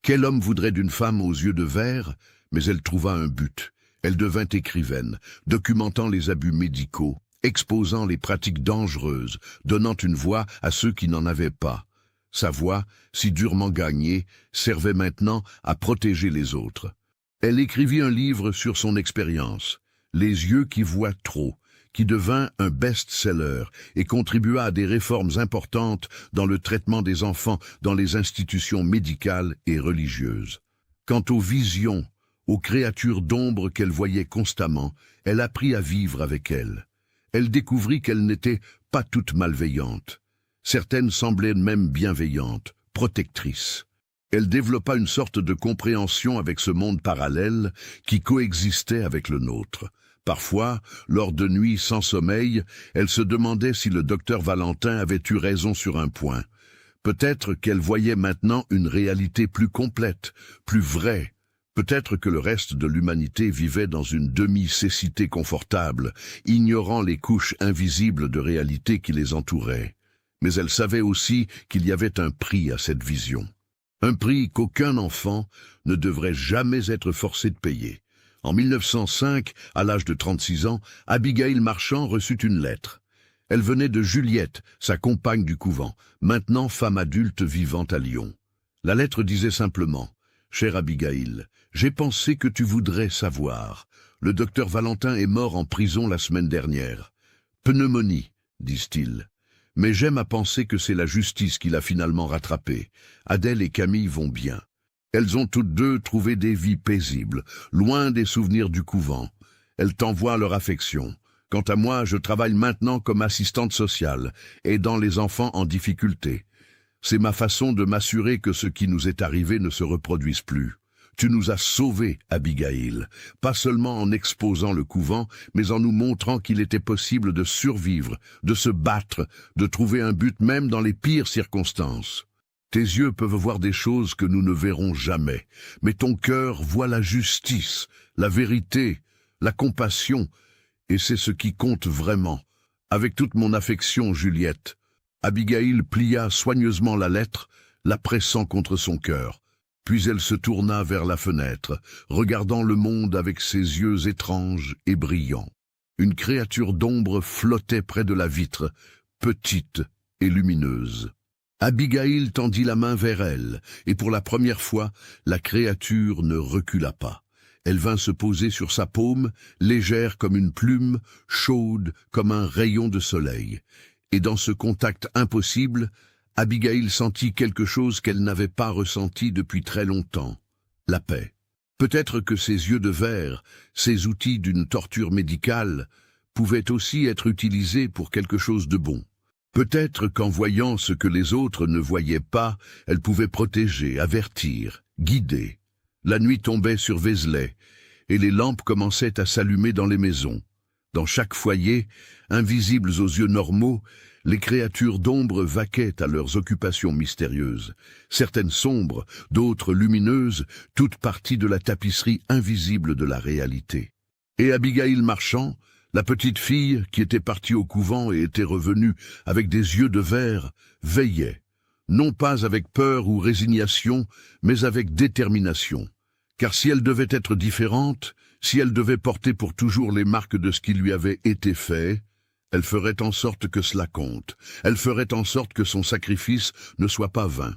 Quel homme voudrait d'une femme aux yeux de verre? Mais elle trouva un but. Elle devint écrivaine, documentant les abus médicaux, exposant les pratiques dangereuses, donnant une voix à ceux qui n'en avaient pas. Sa voix, si durement gagnée, servait maintenant à protéger les autres. Elle écrivit un livre sur son expérience, Les yeux qui voient trop, qui devint un best-seller et contribua à des réformes importantes dans le traitement des enfants dans les institutions médicales et religieuses. Quant aux visions, aux créatures d'ombre qu'elle voyait constamment, elle apprit à vivre avec elles. Elle découvrit qu'elles n'étaient pas toutes malveillantes. Certaines semblaient même bienveillantes, protectrices. Elle développa une sorte de compréhension avec ce monde parallèle qui coexistait avec le nôtre. Parfois, lors de nuits sans sommeil, elle se demandait si le docteur Valentin avait eu raison sur un point. Peut-être qu'elle voyait maintenant une réalité plus complète, plus vraie. Peut-être que le reste de l'humanité vivait dans une demi-cécité confortable, ignorant les couches invisibles de réalité qui les entouraient. Mais elle savait aussi qu'il y avait un prix à cette vision. Un prix qu'aucun enfant ne devrait jamais être forcé de payer. En 1905, à l'âge de 36 ans, Abigail Marchand reçut une lettre. Elle venait de Juliette, sa compagne du couvent, maintenant femme adulte vivant à Lyon. La lettre disait simplement « Chère Abigail, j'ai pensé que tu voudrais savoir. Le docteur Valentin est mort en prison la semaine dernière. Pneumonie, disent-ils. Mais j'aime à penser que c'est la justice qui l'a finalement rattrapé. Adèle et Camille vont bien. Elles ont toutes deux trouvé des vies paisibles, loin des souvenirs du couvent. Elles t'envoient leur affection. Quant à moi, je travaille maintenant comme assistante sociale, aidant les enfants en difficulté. C'est ma façon de m'assurer que ce qui nous est arrivé ne se reproduise plus. Tu nous as sauvés, Abigail, pas seulement en exposant le couvent, mais en nous montrant qu'il était possible de survivre, de se battre, de trouver un but même dans les pires circonstances. Tes yeux peuvent voir des choses que nous ne verrons jamais, mais ton cœur voit la justice, la vérité, la compassion, et c'est ce qui compte vraiment. Avec toute mon affection, Juliette. Abigail plia soigneusement la lettre, la pressant contre son cœur. Puis elle se tourna vers la fenêtre, regardant le monde avec ses yeux étranges et brillants. Une créature d'ombre flottait près de la vitre, petite et lumineuse. Abigail tendit la main vers elle, et pour la première fois, la créature ne recula pas. Elle vint se poser sur sa paume, légère comme une plume, chaude comme un rayon de soleil. Et dans ce contact impossible, Abigail sentit quelque chose qu'elle n'avait pas ressenti depuis très longtemps, la paix. Peut-être que ces yeux de verre, ces outils d'une torture médicale, pouvaient aussi être utilisés pour quelque chose de bon. Peut-être qu'en voyant ce que les autres ne voyaient pas, elle pouvait protéger, avertir, guider. La nuit tombait sur Vézelay, et les lampes commençaient à s'allumer dans les maisons. Dans chaque foyer, invisibles aux yeux normaux, les créatures d'ombre vaquaient à leurs occupations mystérieuses, certaines sombres, d'autres lumineuses, toutes parties de la tapisserie invisible de la réalité. Et Abigail Marchand, la petite fille qui était partie au couvent et était revenue avec des yeux de verre, veillait, non pas avec peur ou résignation, mais avec détermination. Car si elle devait être différente, si elle devait porter pour toujours les marques de ce qui lui avait été fait, Elle ferait en sorte que cela compte. Elle ferait en sorte que son sacrifice ne soit pas vain.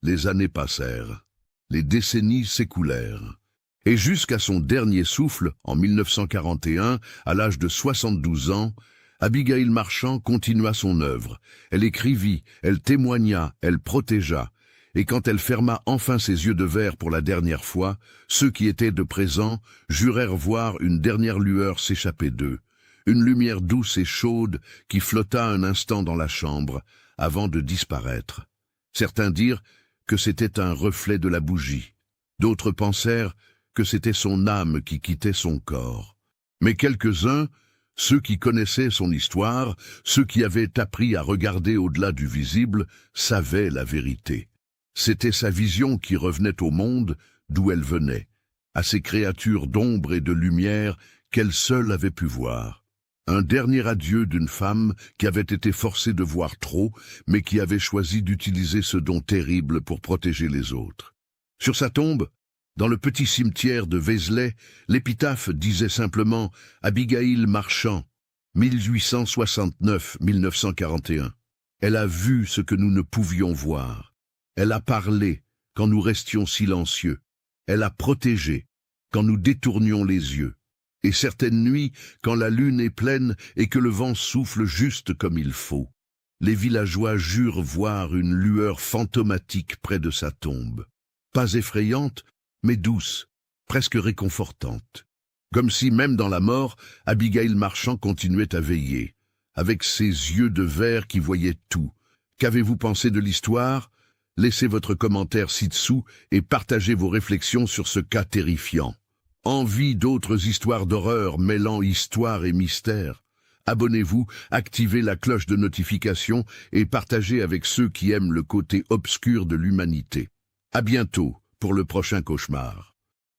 Les années passèrent. Les décennies s'écoulèrent. Et jusqu'à son dernier souffle, en 1941, à l'âge de 72 ans, Abigail Marchand continua son œuvre. Elle écrivit, elle témoigna, elle protégea. Et quand elle ferma enfin ses yeux de verre pour la dernière fois, ceux qui étaient de présent jurèrent voir une dernière lueur s'échapper d'eux. Une lumière douce et chaude qui flotta un instant dans la chambre, avant de disparaître. Certains dirent que c'était un reflet de la bougie. D'autres pensèrent que c'était son âme qui quittait son corps. Mais quelques-uns, ceux qui connaissaient son histoire, ceux qui avaient appris à regarder au-delà du visible, savaient la vérité. C'était sa vision qui revenait au monde d'où elle venait, à ces créatures d'ombre et de lumière qu'elle seule avait pu voir. Un dernier adieu d'une femme qui avait été forcée de voir trop, mais qui avait choisi d'utiliser ce don terrible pour protéger les autres. Sur sa tombe, dans le petit cimetière de Vézelay, l'épitaphe disait simplement « Abigail Marchand, 1869-1941 ». Elle a vu ce que nous ne pouvions voir. Elle a parlé quand nous restions silencieux. Elle a protégé quand nous détournions les yeux. Et certaines nuits, quand la lune est pleine et que le vent souffle juste comme il faut, les villageois jurent voir une lueur fantomatique près de sa tombe. Pas effrayante, mais douce, presque réconfortante. Comme si, même dans la mort, Abigail Marchand continuait à veiller, avec ses yeux de verre qui voyaient tout. Qu'avez-vous pensé de l'histoire ? Laissez votre commentaire ci-dessous et partagez vos réflexions sur ce cas terrifiant. Envie d'autres histoires d'horreur mêlant histoire et mystère? Abonnez-vous, activez la cloche de notification et partagez avec ceux qui aiment le côté obscur de l'humanité. À bientôt pour le prochain cauchemar.